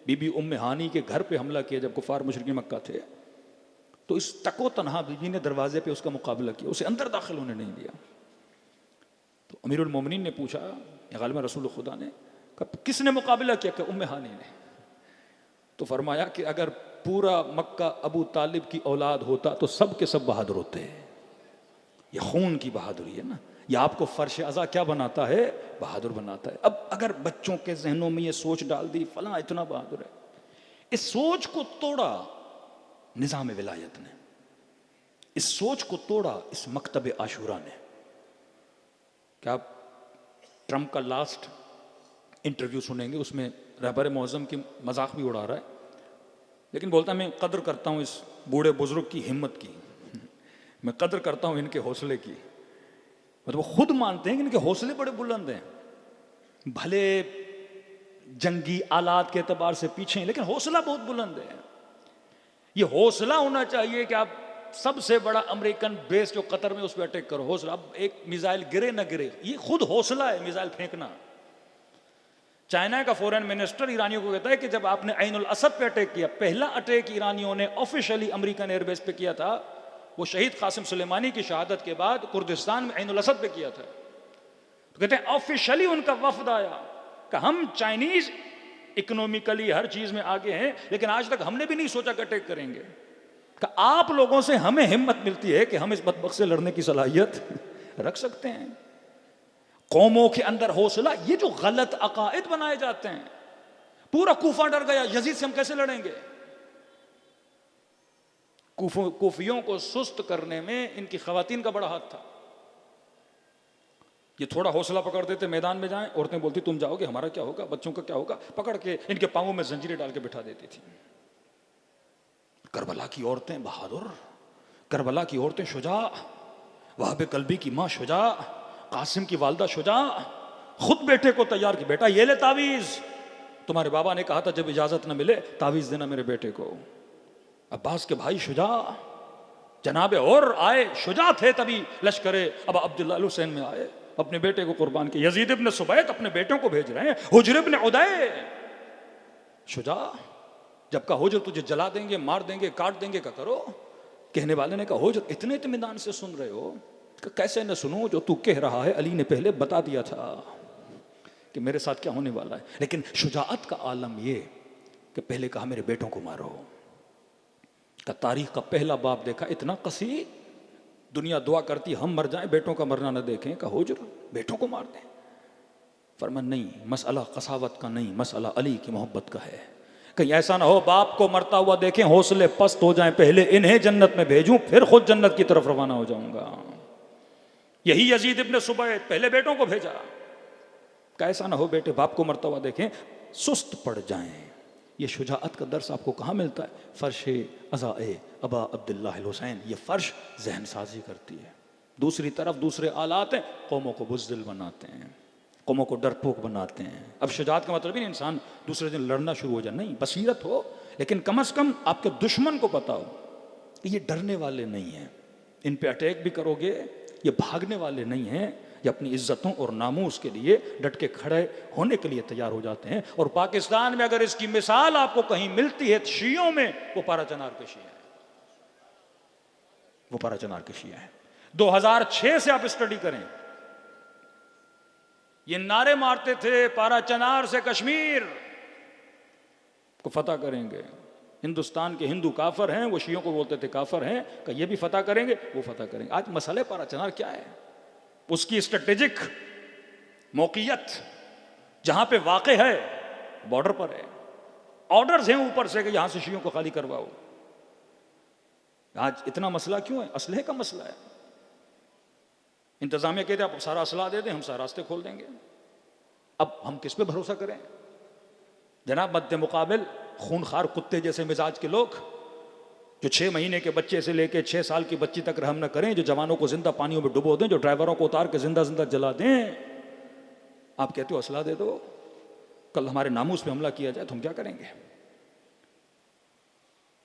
बीबी उम्मे हानी के घर पे हमला किया, जब कुफार मुशरिकीन मक्का थे, तो इस तको तनहा बीबी ने दरवाजे पे उसका मुकाबला किया, उसे अंदर दाखिल होने नहीं दिया। तो अमीरुल मोमिनीन ने पूछा, गालिबन रसूल खुदा ने, किसने मुकाबला किया? कि उम्मे हानी ने। तो फरमाया कि अगर पूरा मक्का अबू तालिब की औलाद होता तो सब के सब बहादुर होते। ये खून की बहादुरी है ना, यह आपको फर्श अज़ा क्या बनाता है? बहादुर बनाता है। अब अगर बच्चों के जहनों में ये सोच डाल दी फलां इतना बहादुर है, इस सोच को तोड़ा निज़ाम विलायत ने, इस सोच को तोड़ा इस मकतब आशूरा ने। क्या आप ट्रंप का लास्ट इंटरव्यू सुनेंगे, उसमें रहबर मौज़म की मजाक भी उड़ा रहा है, लेकिन बोलता है मैं कदर करता हूँ इस बूढ़े बुजुर्ग की हिम्मत की, मैं कदर करता हूँ इनके हौसले की। मतलब वो खुद मानते हैं कि इनके हौसले बड़े बुलंद हैं, भले जंगी आलात के एतबार से पीछे हैं, लेकिन हौसला बहुत बुलंद है। ये हौसला होना चाहिए कि आप सबसे बड़ा अमेरिकन बेस जो कतर में उस पर अटैक करो, हौसला। अब एक मिसाइल गिरे ना गिरे, ये खुद हौसला है मिसाइल फेंकना। चाइना का फॉरेन मिनिस्टर ईरानियों को कहता है कि जब आपने ऐनुल असद पे अटैक किया, पहला अटैक ईरानियों ने ऑफिशियली अमेरिकन एयरबेस पे किया था, वो शहीद कासिम सुलेमानी की शहादत के बाद कुर्दिस्तान में ऐनुल असद पे किया था। तो कहते हैं ऑफिशियली उनका वफद आया कि हम चाइनीज इकोनॉमिकली हर चीज में आगे हैं, लेकिन आज तक हमने भी नहीं सोचा कि अटैक करेंगे। कि आप लोगों से हमें हिम्मत मिलती है कि हम इस बदबख्त से लड़ने की सलाहियत रख सकते हैं। कौमों के अंदर हौसला, ये जो गलत अकायद बनाए जाते हैं, पूरा कूफा डर गया, यजीद से हम कैसे लड़ेंगे। कूफियों को सुस्त करने में इनकी खवातीन का बड़ा हाथ था। ये थोड़ा हौसला पकड़ देते, मैदान में जाएं, औरतें बोलती तुम जाओगे, हमारा क्या होगा, बच्चों का क्या होगा, पकड़ के इनके पांवों में जंजीरें डाल के बिठा देती थी। करबला की औरतें बहादुर, करबला की औरतें शुजा, वहाब कल्बी की मां शुजा, कासिम की वालदा शुजा, खुद बेटे को तैयार की, बेटा ये ले तावीज, तुम्हारे बाबा ने कहा था जब इजाजत न मिले तावीज देना मेरे बेटे को। अब्बास के भाई शुजा, जनाबे और आए, शुजा थे तभी लश्करे अब अब्दुल्ला हुसैन में आए, अपने बेटे को कुर्बान किया। यजीद इब्न सुबैत अपने बेटों को भेज रहे हैं, हुज्र इब्न उदै, शुजा, जब कहा हुज्र तुझे जला देंगे, मार देंगे, काट देंगे, क्या करो। कहने वाले ने कहा हुज्र इतने इत्मीनान से सुन रहे हो, कैसे न सुनो, जो तू कह रहा है अली ने पहले बता दिया था कि मेरे साथ क्या होने वाला है। लेकिन शुजाअत का आलम ये कि पहले कहा मेरे बेटों को मारो, का तारीख का पहला बाब देखा, इतना कसी, दुनिया दुआ करती हम मर जाएं बेटों का मरना न देखें, का हुज्र बेटों को मार दें। फरमान नहीं, मसला कसावत का नहीं, मसला अली की मोहब्बत का है। कहीं ऐसा ना हो बाप को मरता हुआ देखें, हौसले पस्त हो जाएं, पहले इन्हें जन्नत में भेजूं फिर खुद जन्नत की तरफ रवाना हो जाऊंगा। यही यजीद इब्न सुबैत पहले बेटों को भेजा, कैसा ना हो बेटे बाप को मरता हुआ देखें सुस्त पड़ जाएं। ये शुजाअत का दर्स आपको कहाँ मिलता है? फर्श अज़ाए अबा अब्दुल्ला हुसैन, ये फर्श जहन साजी करती है। दूसरी तरफ दूसरे आलात हैं, कौमों को बुज़दिल बनाते हैं, कौमों को डरपोक बनाते हैं। अब शुजाअत का मतलब ही नहीं इंसान दूसरे दिन लड़ना शुरू हो जाए, नहीं, बसीरत हो, लेकिन कम अज़ कम आपके दुश्मन को पता हो कि ये डरने वाले नहीं हैं, इन पे अटैक भी करोगे, ये भागने वाले नहीं हैं, ये अपनी इज्जतों और नामूस के लिए डट के खड़े होने के लिए तैयार हो जाते हैं। और पाकिस्तान में अगर इसकी मिसाल आपको कहीं मिलती है, शियों में वो पारा चनार के शिया है, वो पारा चनार के शिया है। 2006 से आप स्टडी करें, ये नारे मारते थे पारा चनार से कश्मीर को फतह करेंगे, हिंदुस्तान के हिंदू काफर हैं, वो शियों को बोलते थे काफर हैं, कि ये भी फतह करेंगे, वो फतह करेंगे। आज मसले पारा चनार क्या है? उसकी स्ट्रेटेजिक मौकियत जहां पे वाक़े है, बॉर्डर पर है, ऑर्डर्स हैं ऊपर से कि यहां से शियों को खाली करवाओ। आज इतना मसला क्यों है? असलहे का मसला है। इंतजामिया कहते हैं आप सारा असला दे दें, हम सारे रास्ते खोल देंगे। अब हम किस पे भरोसा करें जनाब? मद्दे मुकाबिल खूनखार कुत्ते जैसे मिजाज के लोग, जो 6 महीने के बच्चे से लेकर 6 साल की बच्ची तक रहम न करें, जो जवानों को जिंदा पानियों में डुबो दें, जो ड्राइवरों को उतार के जिंदा जिंदा जला दें। आप कहते हो असला दे दो, कल हमारे नामूस पे हमला किया जाए तो हम क्या करेंगे?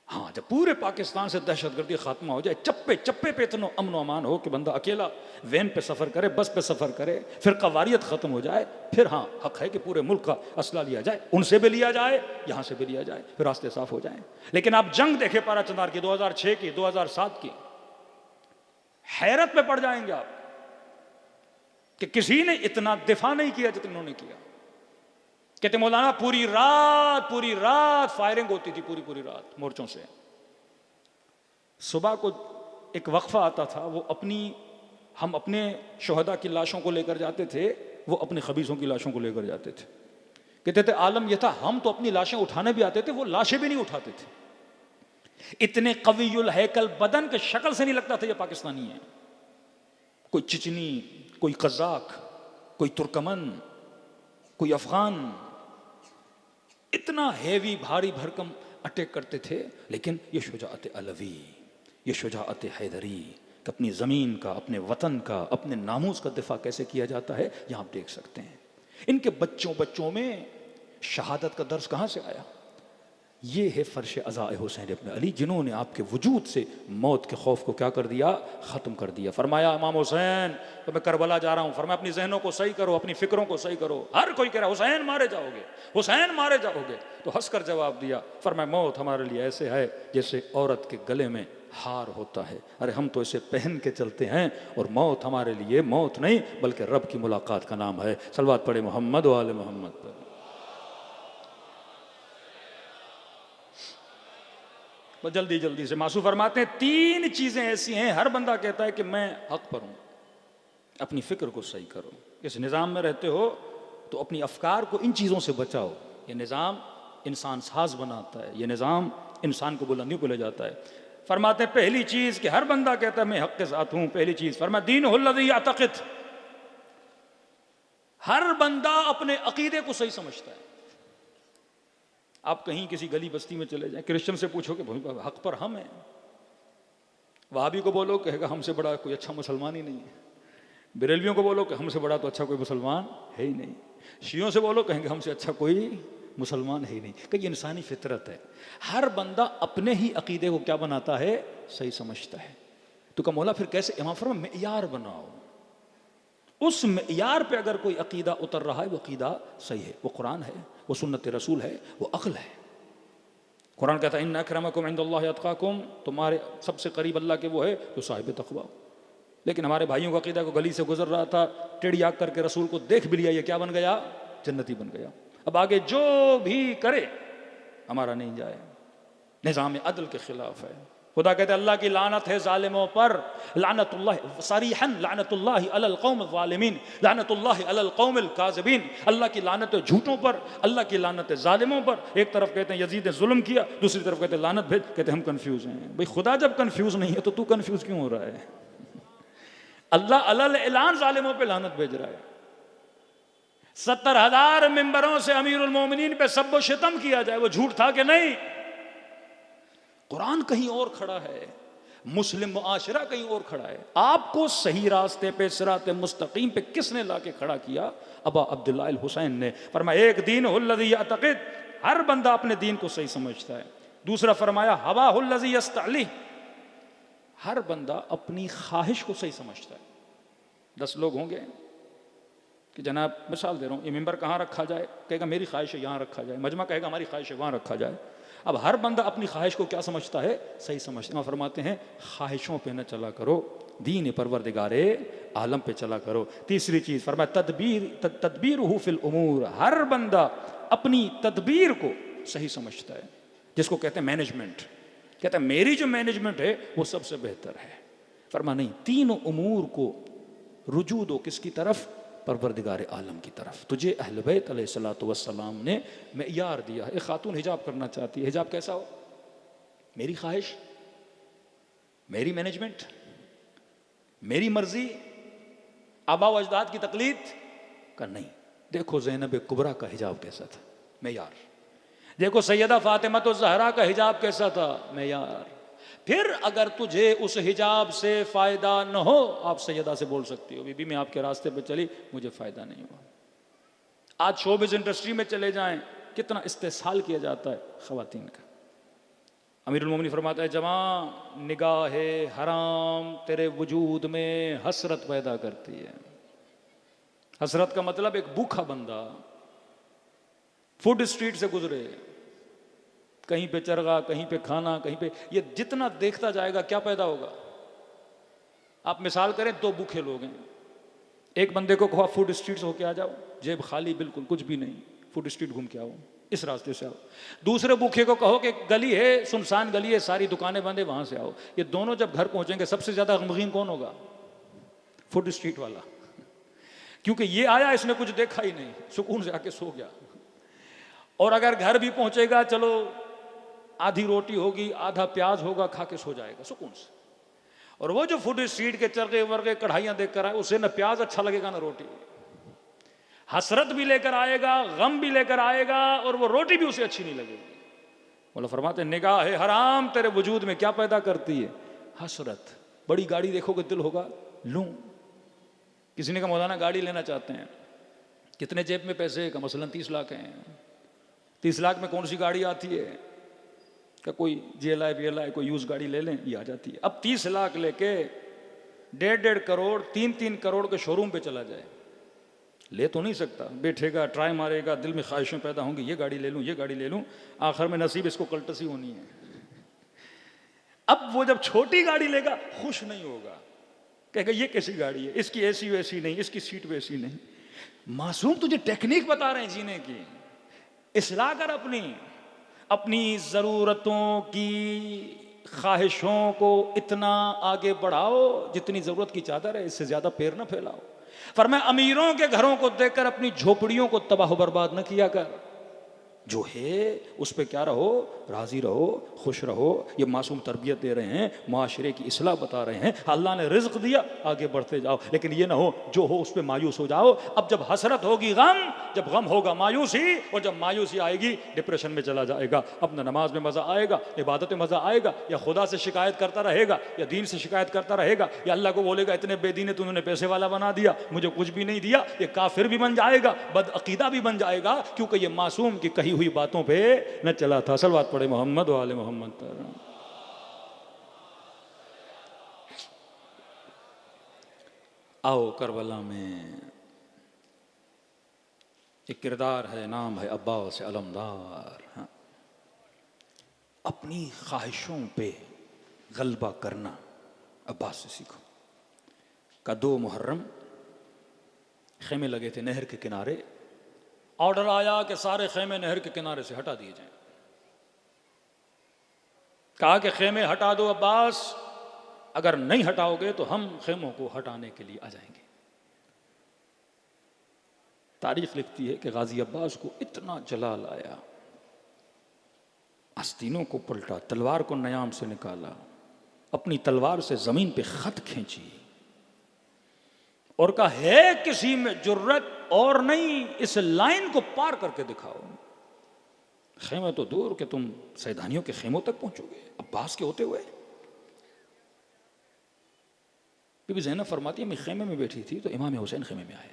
हाँ, जब पूरे पाकिस्तान से दहशतगर्दी खात्मा हो जाए, चप्पे चप्पे पे इतना अमन अमान हो कि बंदा अकेला वैन पे सफर करे, बस पे सफर करे, फिर कवारियत खत्म हो जाए, फिर हाँ हक है कि पूरे मुल्क का असला लिया जाए, उनसे भी लिया जाए, यहां से भी लिया जाए, फिर रास्ते साफ हो जाए। लेकिन आप जंग देखे पारा चनार की, 2006 की, 2007 की, हैरत में पड़ जाएंगे आप कि किसी ने इतना दिफा नहीं किया जितना उन्होंने किया। कहते मौलाना पूरी रात फायरिंग होती थी, पूरी रात मोर्चों से। सुबह को एक वक्फा आता था, वो हम अपने शोहदा की लाशों को लेकर जाते थे, वो अपने खबीसों की लाशों को लेकर जाते थे। कहते थे आलम यह था, हम तो अपनी लाशें उठाने भी आते थे, वो लाशें भी नहीं उठाते थे। इतने कवियुल हैकल बदन के शक्ल से नहीं लगता था ये पाकिस्तानी है। कोई चिचनी, कोई कज़ाक, कोई तुर्कमन, कोई अफगान, इतना हैवी भारी भरकम अटैक करते थे। लेकिन ये शुजाअत अलवी, ये शुजाअत हैदरी, अपनी ज़मीन का, अपने वतन का, अपने नामूस का दिफा कैसे किया जाता है, यहाँ आप देख सकते हैं। इनके बच्चों में शहादत का दर्स कहाँ से आया? ये है फर्श अज़ाए हुसैन इब्न अली, जिन्होंने आपके वजूद से मौत के खौफ को क्या कर दिया? ख़त्म कर दिया। फरमाया इमाम हुसैन तो मैं करबला जा रहा हूँ, फरमाया अपनी जहनों को सही करो, अपनी फ़िक्रों को सही करो। हर कोई कह रहा हुसैन मारे जाओगे, हुसैन मारे जाओगे, तो हंसकर जवाब दिया, फरमाया मौत हमारे लिए ऐसे है जैसे औरत के गले में हार होता है। अरे हम तो इसे पहन के चलते हैं, और मौत हमारे लिए मौत नहीं बल्कि रब की मुलाकात का नाम है। सलवात पढ़े मोहम्मद व आले मोहम्मद पर। जल्दी से मासू फरमाते हैं 3 चीजें ऐसी हैं, हर बंदा कहता है कि मैं हक पर हूं। अपनी फिक्र को सही करो, इस निज़ाम में रहते हो तो अपनी अफकार को इन चीज़ों से बचाओ। ये निज़ाम इंसान साज बनाता है, ये निज़ाम इंसान को बुलंदियों पे ले जाता है। फरमाते हैं पहली चीज़ कि हर बंदा कहता है मैं हक़ के साथ हूँ, पहली चीज़ फरमाया दीनुहुल्लज़ी यअतक़िद, हर बंदा अपने अकीदे को सही समझता है। आप कहीं किसी गली बस्ती में चले जाएं, क्रिश्चियन से पूछोगे भाई हक पर हम हैं, वहाबी को बोलो कहेगा हमसे बड़ा कोई अच्छा मुसलमान ही नहीं है, बरेलवियों को बोलो कि हमसे बड़ा तो अच्छा कोई मुसलमान है ही नहीं, शियों से बोलो कहेंगे हमसे अच्छा कोई मुसलमान है ही नहीं। कि ये इंसानी फितरत है, हर बंदा अपने ही अकीदे को क्या बनाता है, सही समझता है। तो का मौला फिर कैसे, इमाम फरमा मेयार बनाओ, उस मेयार पे अगर कोई अकीदा उतर रहा है वो अकीदा सही है, वो कुरान है, वो सुन्नत रसूल है, वो अक्ल है। कुरान कहता है इन्न अक्रमकुम इंदल्लाहि अत्काकुम, तुम्हारे सबसे करीब अल्लाह के वो है जो साहिब तक़वा। लेकिन हमारे भाइयों का अकीदा को गली से गुजर रहा था, टेढ़ी आग करके रसूल को देख भी लिया, ये क्या बन गया, जन्नती बन गया। अब आगे जो भी करे हमारा नहीं जाए, निज़ाम अदल के खिलाफ है। खुदा कहते हैं अल्लाह की लानत है जालिमों पर, लानतुल्लाह सरीहन लानतुल्लाहि अलल कौम ज़ालिमीन लानतुल्लाहि अलल कौमिल काज़िबीन। अल्लाह की लानत है झूठों पर, अल्लाह की लानत है जालिमों पर। एक तरफ कहते हैं यजीद ने जुल्म किया, दूसरी तरफ कहते हैं लानत भेज, कहते हैं हम कंफ्यूज हैं। भाई खुदा जब कंफ्यूज नहीं है तो तू कंफ्यूज क्यों हो रहा है? अल्लाह अलल ऐलान जालिमों पे लानत भेज रहा है। 70,000 मिंबरों से अमीरुल मोमिनीन पे सब्ब शितम किया जाए, वो झूठ था कि नहीं? कुरान कहीं और खड़ा है, मुस्लिम मुआशरा कहीं और खड़ा है। आपको सही रास्ते पे सिराते मुस्तकीम पे किसने लाके खड़ा किया? अबा अब्दुल्लाह अल हुसैन ने। फरमाया एक दीन हुल्लज़ी यअतक़िद, हर बंदा अपने दीन को सही समझता है। दूसरा फरमाया हवा हुल्लज़ी यस्तअली, हर बंदा अपनी ख्वाहिश को सही समझता है। 10 लोग होंगे कि जनाब मिसाल दे रहा हूँ, ये मिंबर कहाँ रखा जाए, कहेगा मेरी ख्वाहिश है यहाँ रखा जाए, मजमा कहेगा हमारी ख्वाहिश है वहाँ रखा जाए। अब हर बंदा अपनी ख्वाहिश को क्या समझता है, सही समझता है। फरमाते हैं ख्वाहिशों पे न चला करो, दीन परवरदिगारे आलम पे चला करो। तीसरी चीज़ फरमाया तदबीरुहु फिल उमूर, हर बंदा अपनी तदबीर को सही समझता है, जिसको कहते हैं मैनेजमेंट। कहता है मेरी जो मैनेजमेंट है वो सबसे बेहतर है। फरमा नहीं, तीनों उमूर को रुजू दो किसकी तरफ, परवरदिगार आलम की तरफ। तुझे अहले बैत अलैहिस्सलातु वस्सलाम ने मेयार दिया है। एक खातून हिजाब करना चाहती है, हिजाब कैसा हो, मेरी ख्वाहिश, मेरी मैनेजमेंट, मेरी मर्जी, आबा व अजदाद की तकलीद का नहीं। देखो ज़ैनब कुबरा का हिजाब कैसा था, मेयार। देखो सैयदा फातिमा तो ज़हरा का हिजाब कैसा था, मेयार। फिर अगर तुझे उस हिजाब से फ़ायदा न हो, आप सैयदा से बोल सकती हो बीबी मैं आपके रास्ते पे चली, मुझे फ़ायदा नहीं हुआ। आज शोबिज़ इंडस्ट्री में चले जाएं, कितना इस्तेसाल किया जाता है ख़वातीन का। अमीरुल मोमिनीन फरमाता है जवां निगाहे हराम तेरे वजूद में हसरत पैदा करती है। हसरत का मतलब एक भूखा बंदा फूड स्ट्रीट से गुजरे, कहीं पे चरगा, कहीं पे खाना, कहीं पे, ये जितना देखता जाएगा क्या पैदा होगा। आप मिसाल करें, 2 भूखे लोग हैं, एक बंदे को कहो फूड स्ट्रीट से होके आ जाओ, जेब खाली बिल्कुल कुछ भी नहीं, फूड स्ट्रीट घूम के आओ, इस रास्ते से आओ। दूसरे भूखे को कहो कि गली है, सुनसान गली है, सारी दुकानें बंद है, वहां से आओ। ये दोनों जब घर पहुंचेंगे सबसे ज्यादा गमगीन कौन होगा? फूड स्ट्रीट वाला, क्योंकि ये आया इसने कुछ देखा ही नहीं, सुकून से आके सो गया। और अगर घर भी पहुंचेगा, चलो आधी रोटी होगी, आधा प्याज होगा, खा के सो जाएगा सुकून से। और वो जो फूड स्ट्रीट के चरगे वर्गे कढ़ाइयां देख कर आए, उसे न प्याज अच्छा लगेगा ना रोटी। हसरत भी लेकर आएगा, गम भी लेकर आएगा, और वो रोटी भी उसे अच्छी नहीं लगेगी। बोला फरमाते निगाह है हराम तेरे वजूद में क्या पैदा करती है, हसरत। बड़ी गाड़ी देखोगे दिल होगा लूं। किसी ने कहा मौलाना गाड़ी लेना चाहते हैं, कितने जेब में पैसे का, मसलन 30 लाख हैं। 30 लाख में कौन सी गाड़ी आती है? क्या कोई GLI BLI कोई यूज गाड़ी ले लें, ये आ जाती है। अब 30 लाख लेके 1.5 करोड़ 3 करोड़ के शोरूम पे चला जाए, ले तो नहीं सकता, बैठेगा, ट्राई मारेगा, दिल में ख्वाहिशें पैदा होंगी, ये गाड़ी ले लूं, ये गाड़ी ले लूं, आखिर में नसीब इसको कल्टसी होनी है। अब वो जब छोटी गाड़ी लेगा खुश नहीं होगा, कहेगा ये कैसी गाड़ी है, इसकी AC वैसी नहीं, इसकी सीट वैसी नहीं। मासूम तुझे टेक्निक बता रहे हैं जीने की, इस्लाह कर अपनी ज़रूरतों की ख्वाहिशों को इतना आगे बढ़ाओ जितनी ज़रूरत की चादर है, इससे ज़्यादा पैर न फैलाओ। फरमाया अमीरों के घरों को देखकर अपनी झोपड़ियों को तबाह बर्बाद न किया कर। जो है उस पे क्या रहो, राजी रहो, खुश रहो। ये मासूम तरबियत दे रहे हैं, माशरे की इसलाह बता रहे हैं। अल्लाह ने रिज्क दिया, आगे बढ़ते जाओ, लेकिन ये ना हो जो हो उस पे मायूस हो जाओ। अब जब हसरत होगी गम, जब गम होगा मायूसी, और जब मायूसी आएगी डिप्रेशन में चला जाएगा। अपना नमाज में मज़ा आएगा, इबादत में मज़ा आएगा, या खुदा से शिकायत करता रहेगा, या दीन से शिकायत करता रहेगा, या अल्लाह को बोलेगा इतने बेदीन तूने पैसे वाला बना दिया, मुझे कुछ भी नहीं दिया। ये काफिर भी बन जाएगा, बदअकीदा भी बन जाएगा, क्योंकि ये मासूम की कही हुई बातों पे न चला था। सलवात पढ़े मोहम्मद वाले मोहम्मद पर। आओ करबला में एक किरदार है, नाम है अब्बास अलमदार। हाँ? अपनी ख्वाहिशों पे गलबा करना अब्बास से सीखो। का 2 मुहर्रम खेमे लगे थे नहर के किनारे। ऑर्डर आया कि सारे खेमे नहर के किनारे से हटा दिए जाएं। कहा कि खेमे हटा दो अब्बास, अगर नहीं हटाओगे तो हम खेमों को हटाने के लिए आ जाएंगे। तारीख लिखती है कि गाजी अब्बास को इतना जलाल आया, आस्तीनों को पलटा, तलवार को नयाम से निकाला, अपनी तलवार से जमीन पे खत खींची और कहा है किसी में जुर्रत और नहीं, इस लाइन को पार करके दिखाओ। खेमे तो दूर कि तुम सैदानियों के खेमों तक पहुंचोगे अब्बास के होते हुए। बीबी ज़ैनब फरमाती है मैं खेमे में बैठी थी तो इमाम हुसैन खेमे में आए,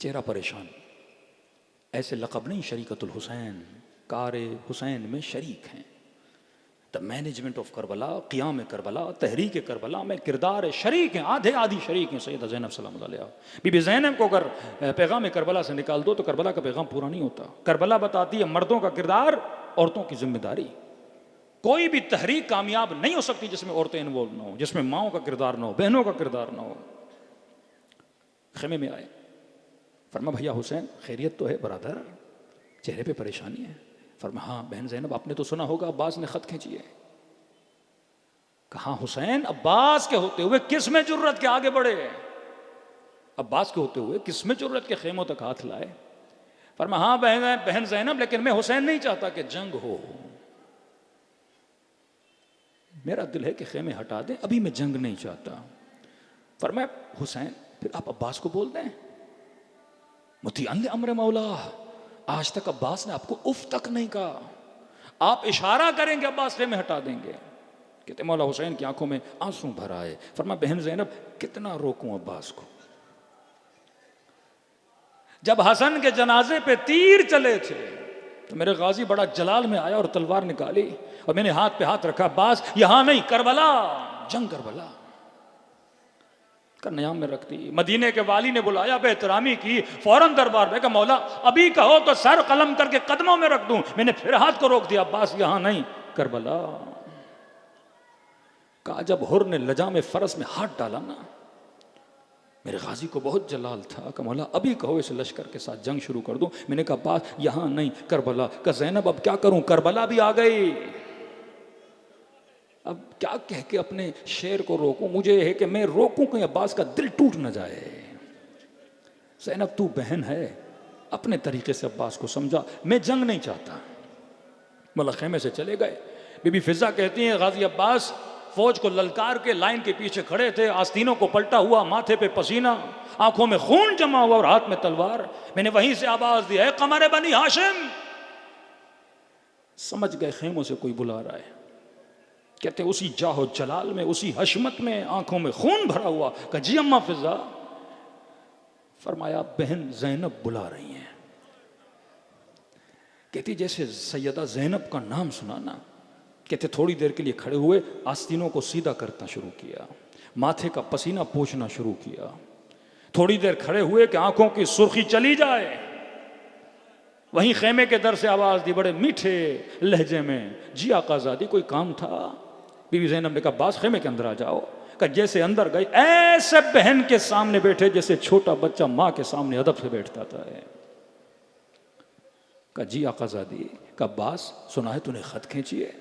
चेहरा परेशान। ऐसे लक़ब नहीं शरीकतुल हुसैन, कारे हुसैन में शरीक हैं। द मैनेजमेंट ऑफ करबला, क़ियाम करबला, तहरीक करबला में किरदार शरीक हैं, आधे आधी शरीक हैं सैयदा ज़ैनब सलाम अलैहा। बीबी ज़ैनब को अगर पैगाम करबला से निकाल दो तो करबला का पैगाम पूरा नहीं होता। करबला बताती है मर्दों का किरदार, औरतों की जिम्मेदारी। कोई भी तहरीक कामयाब नहीं हो सकती जिसमें औरतें इन्वॉल्व ना हो, जिसमें माओं का किरदार ना हो, बहनों का किरदार ना हो। खेमे में आए, फरमा भैया हुसैन खैरियत तो है बरादर, चेहरे पे परेशानी है। फरमा हाँ बहन ज़ैनब आपने तो सुना होगा अब्बास ने खत खींची है। कहा हुसैन अब्बास के होते हुए किस में जुर्रत के आगे बढ़े, अब्बास के होते हुए किस में जुर्रत के खेमों तक हाथ लाए। फरमा हाँ बहन ज़ैनब, लेकिन मैं हुसैन नहीं चाहता कि जंग हो, मेरा दिल है कि खेमे हटा दें, अभी मैं जंग नहीं चाहता। फरमा हुसैन फिर आप अब्बास को बोल दें, मुतिअन अम्र मौला, आज तक अब्बास ने आपको उफ तक नहीं कहा, आप इशारा करेंगे अब्बास खेमे हटा देंगे। कहते मौला हुसैन की आंखों में आंसू भर आए। फरमा बहन ज़ैनब कितना रोकूं अब्बास को। जब हसन के जनाजे पे तीर चले थे तो मेरे गाजी बड़ा जलाल में आया और तलवार निकाली और मैंने हाथ पे हाथ रखा, अब्बास यहां नहीं, करबला, जंग करबला नयाम में रख दी। मदीने के वाली ने बुलाया, बेहतरामी की, फौरन दरबार में कहा मौला अभी कहो तो सर कलम करके कदमों में रख दूं। मैंने फिर हाथ को रोक दिया, अब्बास यहां नहीं, करबला। कहा जब हुर ने लजा में फरस में हाथ डाला ना, मेरे गाजी को बहुत जलाल था कि मौला अभी कहो इस लश्कर के साथ जंग शुरू कर दूं। मैंने कहा अब्बास यहां नहीं, करबला। कहा ज़ैनब अब क्या करूं, करबला भी आ गई, अब क्या कह के अपने शेर को रोकूं, मुझे है कि मैं रोकूं कहीं अब्बास का दिल टूट न जाए। ज़ैनब तू बहन है, अपने तरीके से अब्बास को समझा, मैं जंग नहीं चाहता। मौला खेमे से चले गए। बीबी फिजा कहती हैं गाजी अब्बास फौज को ललकार के लाइन के पीछे खड़े थे, आस्तीनों को पलटा हुआ, माथे पे पसीना, आंखों में खून जमा हुआ और हाथ में तलवार। मैंने वहीं से आवाज दी है कमर बनी हाशिम। समझ गए खेमों से कोई बुला रहा है। कहते उसी जाहो जलाल में, उसी हशमत में, आंखों में खून भरा हुआ, कहा जी अम्मा फिजा। फरमाया बहन ज़ैनब बुला रही हैं। कहती जैसे सैयदा ज़ैनब का नाम सुना ना, कहते थोड़ी देर के लिए खड़े हुए, आस्तीनों को सीधा करना शुरू किया, माथे का पसीना पोंछना शुरू किया। थोड़ी देर खड़े हुए कि आंखों की सुर्खी चली जाए। वहीं खेमे के दर से आवाज दी बड़े मीठे लहजे में, जी आकाज़ादी कोई काम था। बीबी ज़ैनब ने कहा अब्बास खेमे के अंदर आ जाओ। कहा जैसे अंदर गई ऐसे बहन के सामने बैठे जैसे छोटा बच्चा माँ के सामने अदब से बैठता था। कहा जी आकाज़ादी। कहा अब्बास सुना है तूने खत खींची है,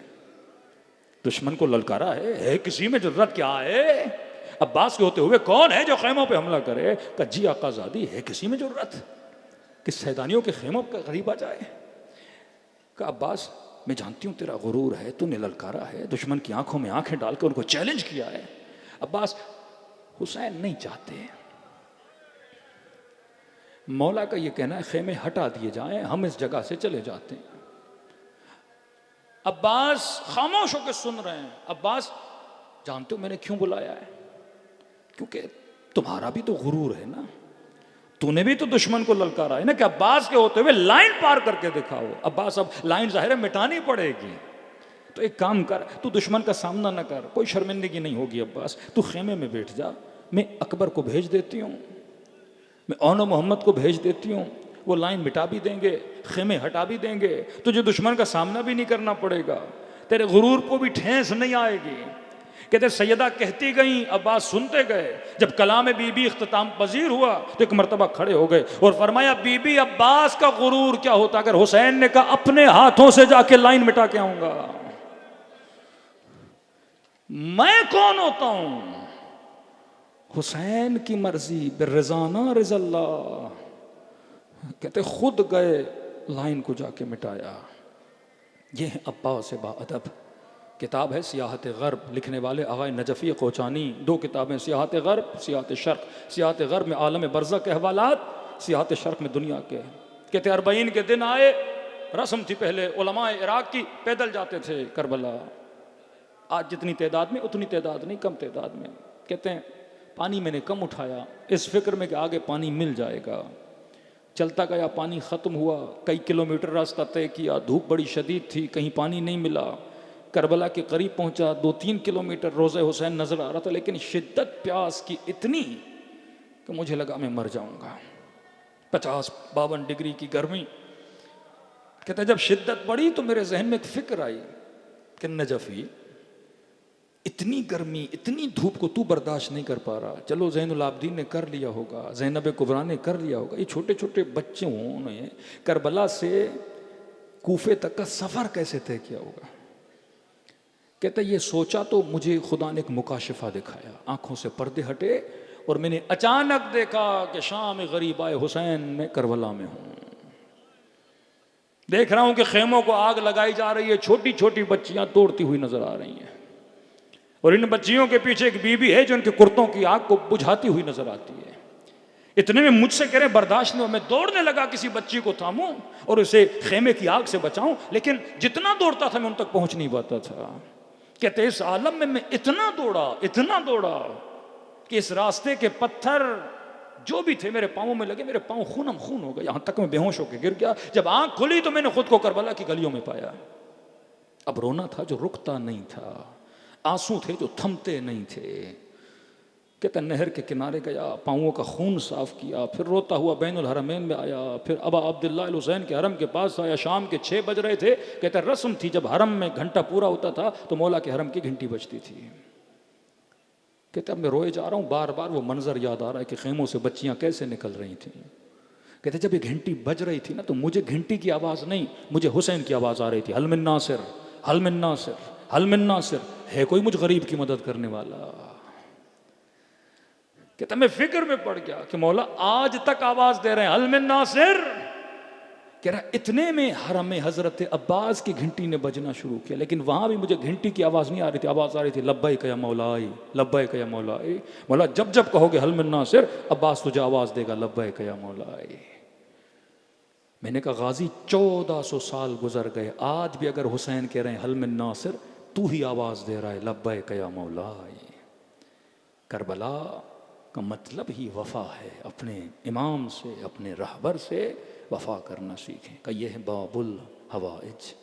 दुश्मन को ललकारा है किसी में जरूरत क्या है? अब्बास के होते हुए कौन है जो खेमों पे हमला करे? कहा जी आकाज़ादी है किसी में जरूरत। कि सैदानियों के खेमों के करीब आ जाए। कहा अब्बास मैं जानती हूँ तेरा गुरूर है, तूने ललकारा है, दुश्मन की आंखों में आंखें डालकर उनको चैलेंज किया है। अब्बास हुसैन नहीं चाहते, मौला का ये कहना है खेमे हटा दिए जाएं, हम इस जगह से चले जाते हैं। अब्बास खामोश होकर सुन रहे हैं। अब्बास जानते हो मैंने क्यों बुलाया है? क्योंकि तुम्हारा भी तो गुरूर है ना, तूने भी तो दुश्मन को ललकारा है ना कि अब्बास के होते हुए लाइन पार करके दिखाओ। अब्बास अब लाइन जाहिर है मिटानी पड़ेगी, तो एक काम कर, तू दुश्मन का सामना न कर, कोई शर्मिंदगी नहीं होगी। अब्बास तू खेमे में बैठ जा, मैं अकबर को भेज देती हूँ, मैं औनो मोहम्मद को भेज देती हूँ, वो लाइन मिटा भी देंगे, खेमे हटा भी देंगे, तुझे दुश्मन का सामना भी नहीं करना पड़ेगा, तेरे गुरूर को भी ठेस नहीं आएगी। कहते सैयदा कहती गई, अब्बास सुनते गए। जब कलाम बीबी इख्तिताम पजीर हुआ तो एक मरतबा खड़े हो गए और फरमाया बीबी अब्बास का गुरूर क्या होता अगर हुसैन ने कहा अपने हाथों से जाके लाइन मिटा के आऊंगा, मैं कौन होता हूं? हुसैन की मर्जी बिर्रिज़ाना रिज़ल्ला। कहते खुद गए, लाइन को जाके मिटाया। ये है अब्बास बाअदब। किताब है सियाहत ग़र्ब, लिखने वाले आग़ाए नजफ़ी कोचानी। दो किताबें, सियाहत ग़र्ब, सियाहत शर्क़। सियाहत ग़र्ब में आलम बरज़ख के हवालात, सियाहत शर्क़ में दुनिया के। कहते 40 के दिन आए, रस्म थी पहले उलमाए इराक़ की, पैदल जाते थे करबला। आज जितनी तादाद में उतनी तादाद नहीं, कम तादाद में। कहते हैं पानी मैंने कम उठाया इस फिक्र में कि आगे पानी मिल जाएगा। चलता गया, पानी ख़त्म हुआ, कई किलोमीटर रास्ता तय किया, धूप बड़ी शदीद थी, कहीं पानी नहीं मिला। करबला के करीब पहुंचा, 2-3 किलोमीटर रोज़े हुसैन नजर आ रहा था, लेकिन शिद्दत प्यास की इतनी कि मुझे लगा मैं मर जाऊंगा। 50-52 डिग्री की गर्मी। कहते जब शिद्दत बढ़ी तो मेरे जहन में एक फिक्र आई कि नजफ़ी इतनी गर्मी, इतनी धूप को तू बर्दाश्त नहीं कर पा रहा, चलो ज़ैनुल आबदीन ने कर लिया होगा, ज़ैनब कुबरा ने कर लिया होगा, ये छोटे छोटे बच्चे उन्होंने करबला से कूफे तक का सफ़र कैसे तय किया होगा। कहता ये सोचा तो मुझे खुदा ने एक मुकाशिफा दिखाया, आंखों से पर्दे हटे और मैंने अचानक देखा कि शाम गरीब आए हुसैन में करबला में हूं। देख रहा हूं कि खेमों को आग लगाई जा रही है, छोटी छोटी बच्चियां तोड़ती हुई नजर आ रही हैं और इन बच्चियों के पीछे एक बीबी है जो उनके कुर्तों की आग को बुझाती हुई नजर आती है। इतने में मुझसे कह रहे बर्दाश्त नहीं हो, मैं दौड़ने लगा किसी बच्ची को थामूं और उसे खेमे की आग से बचाऊं, लेकिन जितना दौड़ता था मैं उन तक पहुंच नहीं पाता था। कहते इस आलम में मैं इतना दौड़ा कि इस रास्ते के पत्थर जो भी थे मेरे पांवों में लगे, मेरे पांव खूनम खून हो गए, यहां तक मैं बेहोश होकर गिर गया। जब आंख खुली तो मैंने खुद को करबला की गलियों में पाया। अब रोना था जो रुकता नहीं था, आंसू थे जो थमते नहीं थे। कहता नहर के किनारे गया, पाँवों का खून साफ किया, फिर रोता हुआ बैनुल हरमैन में आया, फिर अबा अब्दुल्ला अल हुसैन के हरम के पास आया। शाम के 6 बज रहे थे। कहता रस्म थी जब हरम में घंटा पूरा होता था तो मौला के हरम की घंटी बजती थी। कहता अब मैं रोए जा रहा हूँ, बार बार वो मंजर याद आ रहा है कि खेमों से बच्चियाँ कैसे निकल रही थी। कहते जब ये घंटी बज रही थी ना तो मुझे घंटी की आवाज़ नहीं, मुझे हुसैन की आवाज़ आ रही थी, हल मिन नासिर, हल मिन नासिर, हल मिन नासिर, है कोई मुझ गरीब की मदद करने वाला। कहता मैं फिक्र में पड़ गया कि मौला आज तक आवाज दे रहे हैं हल मिन नासिर। कह रहा इतने में हरम में हजरत अब्बास की घंटी ने बजना शुरू किया, लेकिन वहां भी मुझे घंटी की आवाज नहीं आ रही थी, आवाज आ रही थी लब्बैक या मौलाई, लब्बैक या मौलाई। मौला जब जब कहोगे हल मिन नासिर, अब्बास तुझे आवाज देगा लब्बैक या मौलाई। मैंने कहा गाजी 1400 साल गुजर गए, आज भी अगर हुसैन कह रहे हैं हल मिन नासिर, तू ही आवाज दे रहा है लब्बैक या मौलाई। करबला का मतलब ही वफा है, अपने इमाम से, अपने रहबर से वफा करना सीखें। का ये है बाबुल हवाइज,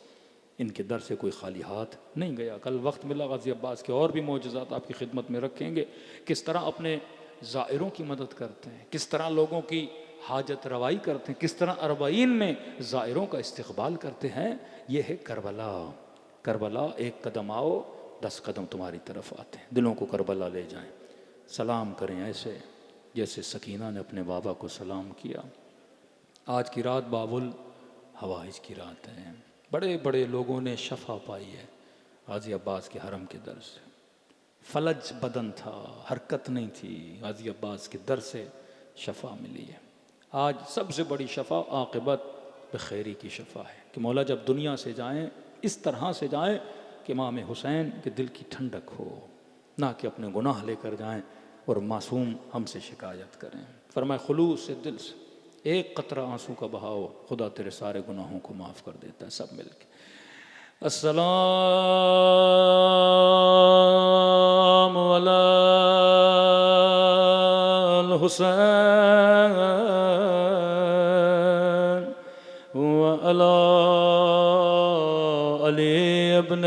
इनके दर से कोई खाली हाथ नहीं गया। कल वक्त मिला गाजी अब्बास के और भी मौजज़ात आपकी खिदमत में रखेंगे, किस तरह अपने ज़ायरों की मदद करते हैं, किस तरह लोगों की हाजत रवाई करते हैं, किस तरह अरबाइन में ज़ायरों का इस्तकबाल करते हैं। ये है करबला। करबला 1 कदम आओ 10 कदम तुम्हारी तरफ आते हैं। दिलों को करबला ले जाएं, सलाम करें ऐसे जैसे सकीना ने अपने बाबा को सलाम किया। आज की रात बाबुल हवाइज की रात है। बड़े बड़े लोगों ने शफा पाई है गाजी अब्बास के हरम के दर से। फलज बदन था, हरकत नहीं थी, गाजी अब्बास के दर से शफा मिली है। आज सबसे बड़ी शफ़ा आक़िबत बखैरी की शफ़ा है कि मौला जब दुनिया से जाएं इस तरह से जाएं कि इमाम हुसैन के दिल की ठंडक हो, ना कि अपने गुनाह लेकर जाएं और मासूम हमसे शिकायत करें। फरमाए खुलूस से दिल से एक कतरा आंसू का बहाओ, खुदा तेरे सारे गुनाहों को माफ़ कर देता है। सब मिल के अस्सलाम अलल हुसैन व अला अली इब्न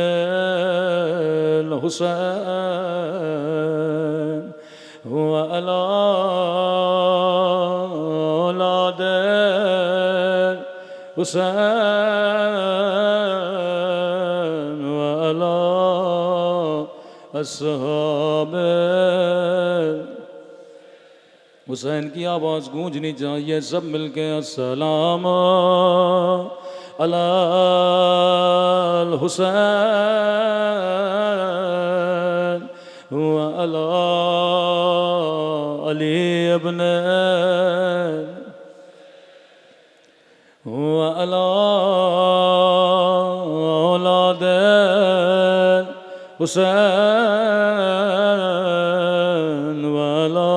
हुसैन व अला औलाद हुसैन व अला अस्हाब हुसैन की आवाज़ गूंजनी चाहिए। सब मिलके अस्सलाम अलल हुसैन व अला अली इब्न व अला औलाद हुसैन व अला।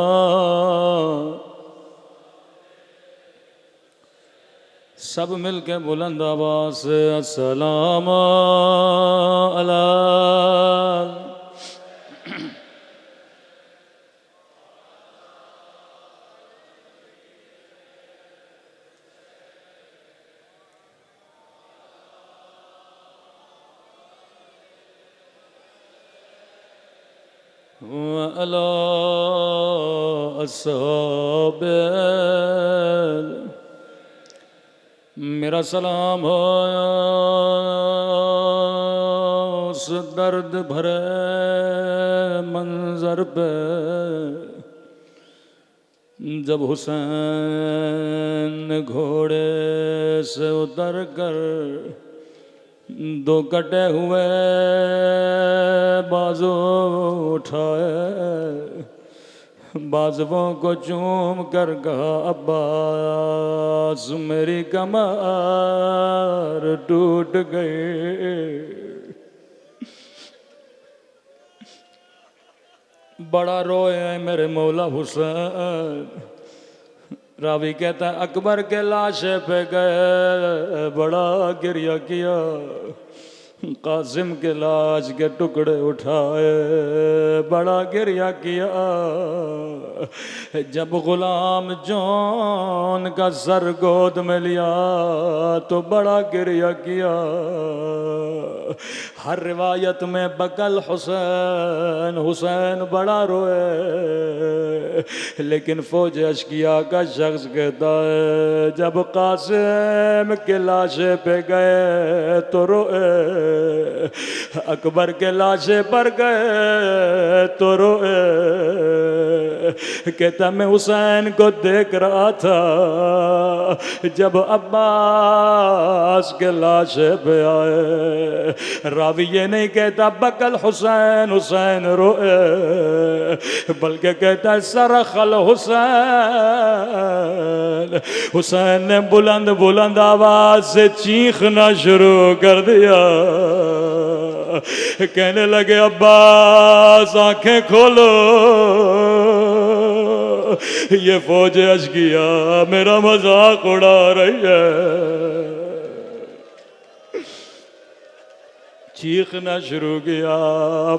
सब मिल के बुलंद आवाज़ से अस्सलाम अला व अला अस्हाब। मेरा सलाम हो उस दर्द भरे मंजर पे जब हुसैन घोड़े से उतर कर दो कटे हुए बाजू उठाए, बाजुओं को चूम कर कहा अब्बास मेरी कमर टूट गई। बड़ा रोए मेरे मौला हुसैन। रावी कहता है अकबर के लाशे पे गए बड़ा गिरिया किया, कासिम के लाश के टुकड़े उठाए बड़ा गिरिया किया। जब गुलाम जौन का सर गोद में लिया तो बड़ा गिरिया किया। हर रिवायत में बकल हुसैन हुसैन बड़ा रोए, लेकिन फौज अशकिया का शख्स कहता है जब कासिम के लाशे पे गए तो रोए, अकबर के लाशे पर गए तो रोए। कहता मैं हुसैन को देख रहा था जब अब्बास के लाशे पे आए। रावी ये नहीं कहता बकल हुसैन हुसैन रोए, बल्कि कहता है सरखल हुसैन। हुसैन ने बुलंद बुलंद आवाज से चीखना शुरू कर दिया, कहने लगे अब्बास आंखें खोलो, ये फौज अशकिया मेरा मजाक उड़ा रही है। चीखना शुरू किया,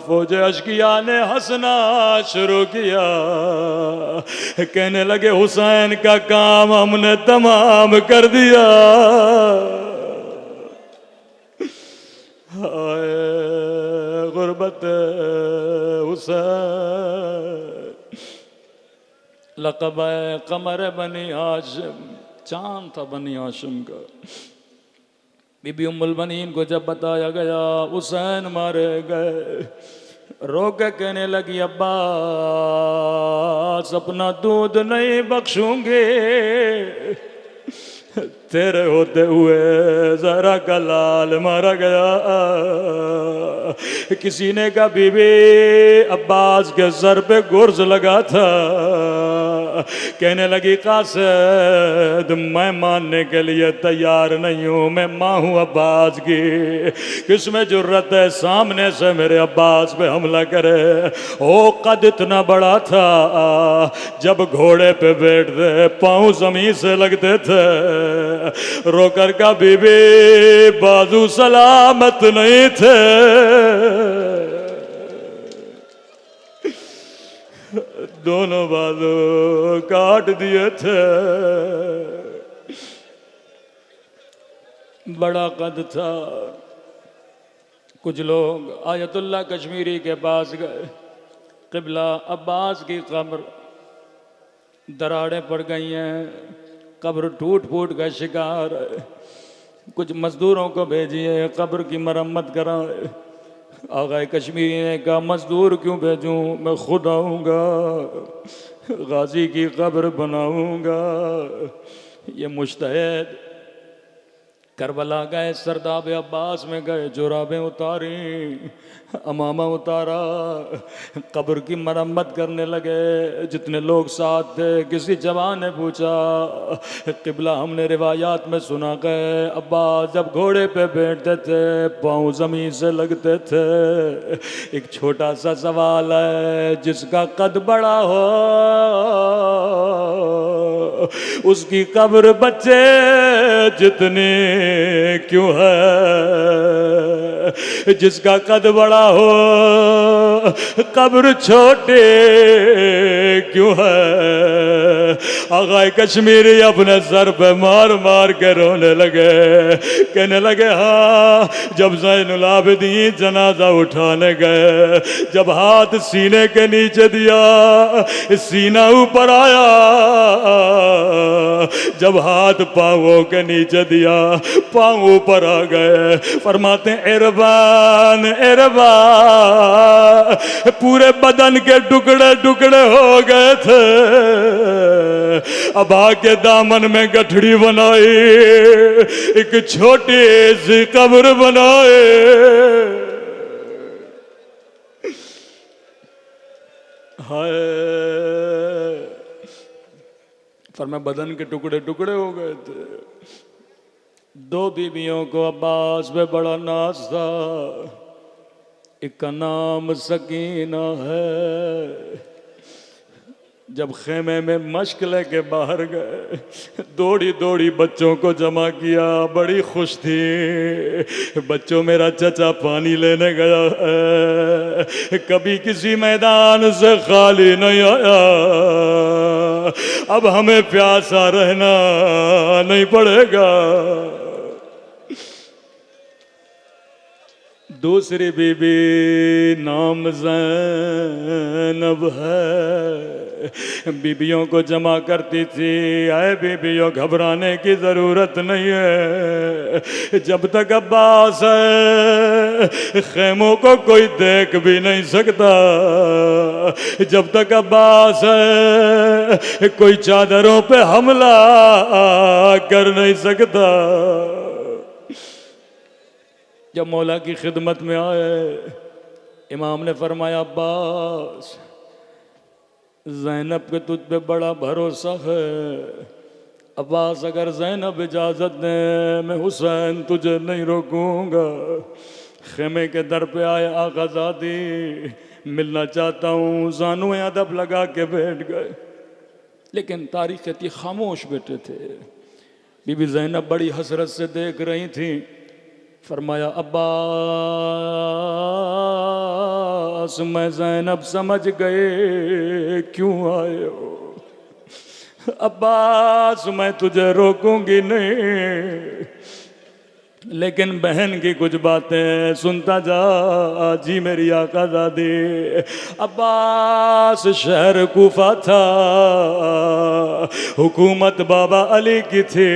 फौज अशकिया ने हंसना शुरू किया, कहने लगे हुसैन का काम हमने तमाम कर दिया। हाय गुरबत हुसैन। लक़ब कमर बनी हाशिम, चांद था बनी हाशिम का। बीबी उम्मुल बनीन को जब बताया गया हुसैन मारे गए, रो के कहने लगी अब्बास अपना दूध नहीं बख्शूंगी, तेरे होते हुए जरा का लाल मारा गया। किसी ने कहा बीबी अब्बास के सर पे गुर्ज लगा था, कहने लगी कासिद मैं मानने के लिए तैयार नहीं हूँ, मैं माँ हूँ अब्बास की, किसमें जुर्रत है सामने से मेरे अब्बास पे हमला करे। ओ कद इतना बड़ा था जब घोड़े पे बैठते पाँव जमीन से लगते थे, रोकर का बीबी बाजू सलामत नहीं थे, दोनों बाजू काट दिए थे। बड़ा कद था। कुछ लोग आयतुल्लाह कश्मीरी के पास गए, क़िबला अब्बास की कब्र दरारें पड़ गई हैं, कब्र टूट फूट का शिकार है, कुछ मजदूरों को भेजिए कब्र की मरम्मत कराए। आगा कश्मीरी ने कहा मजदूर क्यों भेजूं, मैं खुद आऊँगा, गाजी की कब्र बनाऊँगा। ये मुश्तहिद करबला गए, सरदाब अब्बास में गए, जुराबें उतारी, अमामा उतारा, कब्र की मरम्मत करने लगे। जितने लोग साथ थे किसी जवान ने पूछा, क़िबला हमने रिवायात में सुना गए अब्बास जब घोड़े पे बैठते थे पाँव ज़मीन से लगते थे। एक छोटा सा सवाल है, जिसका कद बड़ा हो उसकी कब्र बच्चे जितनी क्यों है, जिसका कद बड़ा हो कब्र छोटे क्यों है। आगा कश्मीरी अपने सर पे मार मार के रोने लगे, कहने लगे हाँ जब ज़ैनुल आबिदीन जनाजा उठाने गए, जब हाथ सीने के नीचे दिया सीना ऊपर आया, जब हाथ पाँवों के नीचे दिया पाँव ऊपर आ गए। फरमाते इरबान इरबान, पूरे बदन के टुकड़े टुकड़े हो गए थे। अब आके दामन में गठड़ी बनाई, एक छोटी सी कब्र बनाए। हाय फरमाया बदन के टुकड़े टुकड़े हो गए थे। दो बीवियों को अब्बास पे बड़ा नाज था, एक का नाम सकीना है। जब खेमे में मश्क लेके बाहर गए, दौड़ी दौड़ी बच्चों को जमा किया, बड़ी खुश थी। बच्चों मेरा चचा पानी लेने गया है, कभी किसी मैदान से खाली नहीं आया, अब हमें प्यासा रहना नहीं पड़ेगा। दूसरी बीबी नाम ज़ैनब है, बीबियों को जमा करती थी। आए बीबियों घबराने की ज़रूरत नहीं है, जब तक अब्बास है खेमों को कोई देख भी नहीं सकता, जब तक अब्बास है कोई चादरों पे हमला कर नहीं सकता। जब मौला की खिदमत में आए, इमाम ने फरमाया अब्बास ज़ैनब के तुझ पे बड़ा भरोसा है, अब्बास अगर ज़ैनब इजाज़त दे मैं हुसैन तुझे नहीं रोकूंगा। खेमे के दर पे आए आकाज़ादी, मिलना चाहता हूँ, ज़ानू अदब लगा के बैठ गए, लेकिन तारीख़ इतनी खामोश बैठे थे। बीबी ज़ैनब बड़ी हसरत से देख रही थी। फरमाया अब्बास मैं ज़ैनब समझ गए क्यों आए हो, अब्बास मैं तुझे रोकूंगी नहीं, लेकिन बहन की कुछ बातें सुनता जा। जी मेरी आकाज़ादी, अब्बास शहर कूफा था, हुकूमत बाबा अली की थी,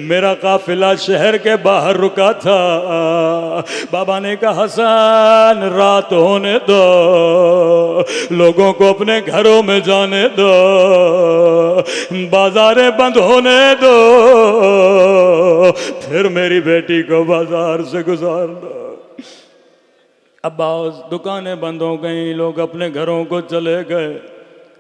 मेरा काफिला शहर के बाहर रुका था। बाबा ने कहा हसन रात होने दो, लोगों को अपने घरों में जाने दो, बाजारें बंद होने दो, फिर मेरी बेटी को बाजार से गुजार दो। अब्बास दुकानें बंद हो गई, लोग अपने घरों को चले गए।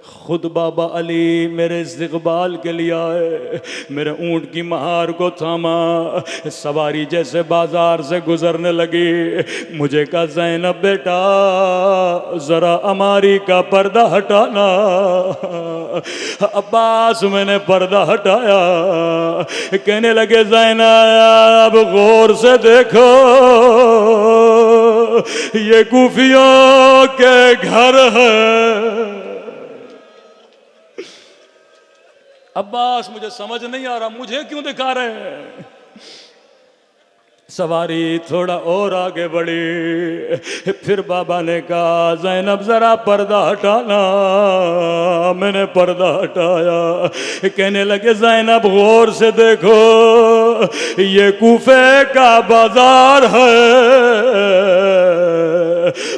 खुद बाबा अली मेरे इस्तकबाल के लिए आए, मेरे ऊँट की महार को थामा, सवारी जैसे बाजार से गुजरने लगी। मुझे कहा ज़ैनब बेटा ज़रा अमारी का पर्दा हटाना। अब्बास मैंने पर्दा हटाया, कहने लगे ज़ैनब गौर से देखो ये कूफियों के घर है। अब्बास मुझे समझ नहीं आ रहा, मुझे क्यों दिखा रहे हैं? सवारी थोड़ा और आगे बढ़ी, फिर बाबा ने कहा ज़ैनब ज़रा पर्दा हटाना। मैंने पर्दा हटाया, कहने लगे ज़ैनब गौर से देखो ये कूफे का बाजार है।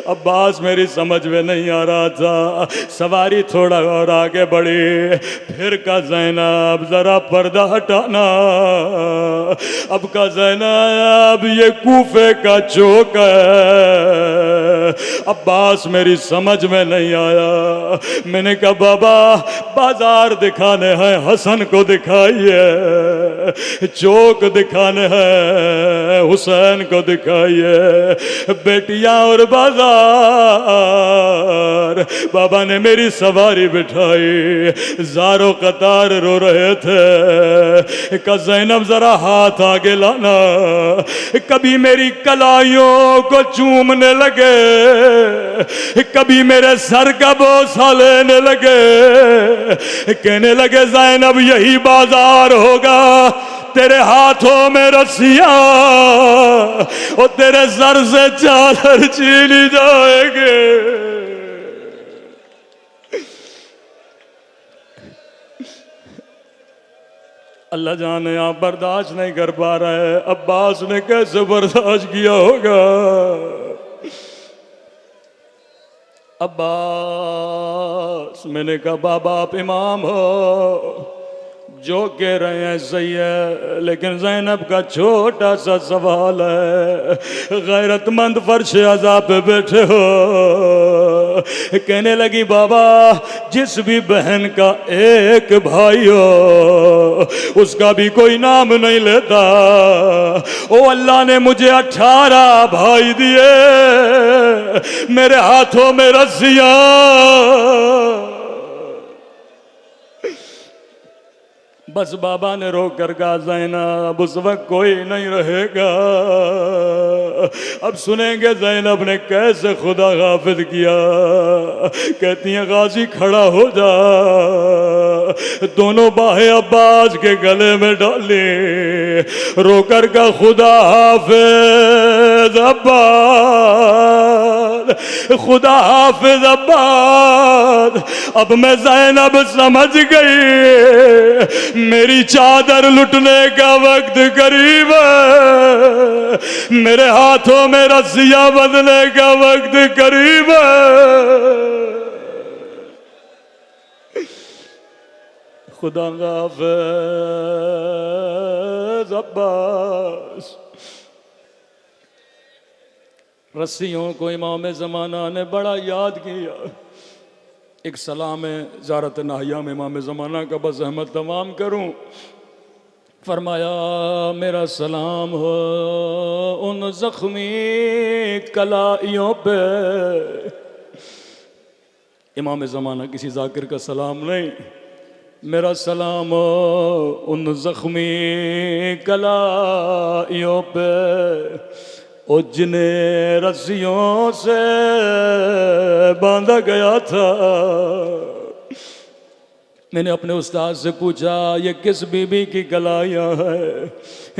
अब्बास मेरी समझ में नहीं आ रहा था। सवारी थोड़ा और आगे बढ़ी, फिर कहा ज़ैनब ज़रा पर्दा हटाना। अब कहा ज़ैनब ये कूफे का चौक है। अब्बास मेरी समझ में नहीं आया। मैंने कहा बाबा बाजार दिखाने हैं, हसन को दिखाइए, चौक दिखाने हैं, हुसैन को दिखाइए, बेटियां और बाजार। बाबा ने मेरी सवारी बिठाई, ज़ारो कतार रो रहे थे। कहा ज़ैनब ज़रा हाथ आगे लाना। कभी मेरी कलाइयों को चूमने लगे, कभी मेरे सर का बोसा लेने लगे, कहने लगे ज़ैनब यही बाजार होगा, तेरे हाथों में रस्सियां और तेरे सर से चादर छीनी जाएंगे। अल्लाह जाने आप बर्दाश्त नहीं कर पा रहे। अब्बास ने कैसे बर्दाश्त किया होगा? अब्बास मैंने कहा बाबा आप इमाम हो, जो कह रहे हैं सही है, लेकिन ज़ैनब का छोटा सा सवाल है। गैरतमंद फर्श अज़ा पे बैठे हो। कहने लगी बाबा जिस भी बहन का एक भाई हो उसका भी कोई नाम नहीं लेता। ओ अल्लाह ने मुझे 18 भाई दिए, मेरे हाथों में रस्सियां। बस बाबा ने रोक कर कहा ज़ैनब उस वक्त कोई नहीं रहेगा। अब सुनेंगे ज़ैनब ने कैसे खुदा गाफिल किया। कहती हैं गाजी खड़ा हो जा। दोनों बाहें अब्बास के गले में डाली, रोकर का खुदा हाफिज अब्बास, खुदा हाफिज अब्बास। अब मैं ज़ैनब समझ गई मेरी चादर लुटने का वक्त करीब है, मेरे हाथों में रस्सियां बंधने का वक्त करीब है। खुदा हाफिज अब्बास। रस्सियों को इमाम ज़माना ने बड़ा याद किया। एक सलाम ज़ारत नाहिया में इमाम ज़माना का बस अहमद तमाम करूं। फरमाया मेरा सलाम हो उन ज़ख्मी कलाइयों पे। इमाम ज़माना किसी ज़ाकिर का सलाम नहीं, मेरा सलाम हो उन ज़ख्मी कलाइयों पे, ओ जिन्हें रस्सियों से बांधा गया था। मैंने अपने उस्ताद से पूछा ये किस बीबी की कलाइयाँ हैं?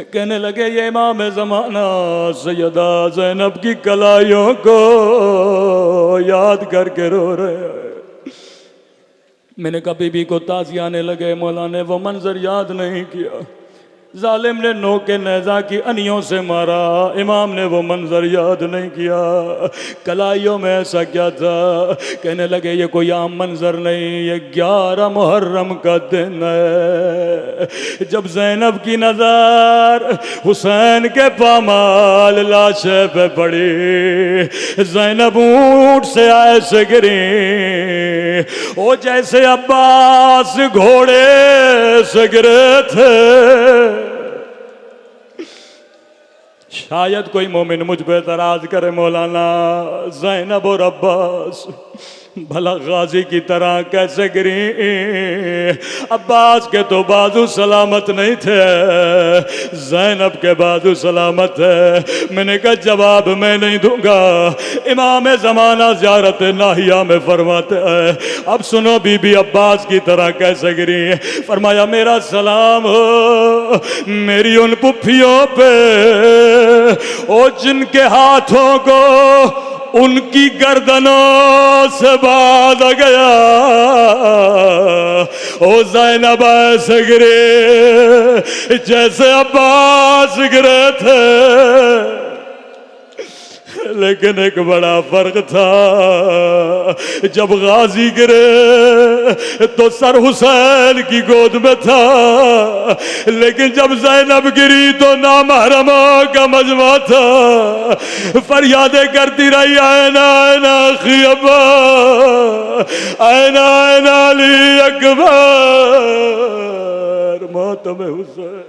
कहने लगे ये इमाम ज़माना सैयदा ज़ैनब की कलाइयों को याद करके रो रहे हैं। मैंने कहा बीबी को ताज़ियाने लगे, मौला ने वो मंजर याद नहीं किया। जालिम ने नोके नेज़ा की अनियों से मारा, इमाम ने वो मंजर याद नहीं किया। कलाइयों में ऐसा क्या था? कहने लगे ये कोई आम मंजर नहीं, ये 11 मुहर्रम का दिन है, जब ज़ैनब की नज़र हुसैन के पामाल लाशे पे पड़ी। ज़ैनब ऊँट से ऐसे गिरी ओ जैसे अब्बास घोड़े से गिरे थे। शायद कोई मोमिन मुझ पे एतराज करे, मौलाना ज़ैनब और अब्बास भला गाजी की तरह कैसे गिरी? अब्बास के तो बाजू सलामत नहीं थे, ज़ैनब के बाजू सलामत है। मैंने कहा जवाब मैं नहीं दूंगा, इमाम ज़माना ज़ियारत नाहिया में फरमाते हैं, अब सुनो बीबी अब्बास की तरह कैसे गिरी। फरमाया मेरा सलाम हो मेरी उन पुफियों पे ओ जिनके हाथों को उनकी गर्दनों से बांध गया। ओ ज़ैनब ऐसे गिरे जैसे अब्बास गिरे थे, लेकिन एक बड़ा फर्क था, जब गाजी गिरे तो सर हुसैन की गोद में था, लेकिन जब ज़ैनब गिरी तो नामहरमों का मजमा था। फरियादें करती रही, ऐना ऐना अखी अब्बा, ऐना ऐना अली अकबर, मातम हुसैन।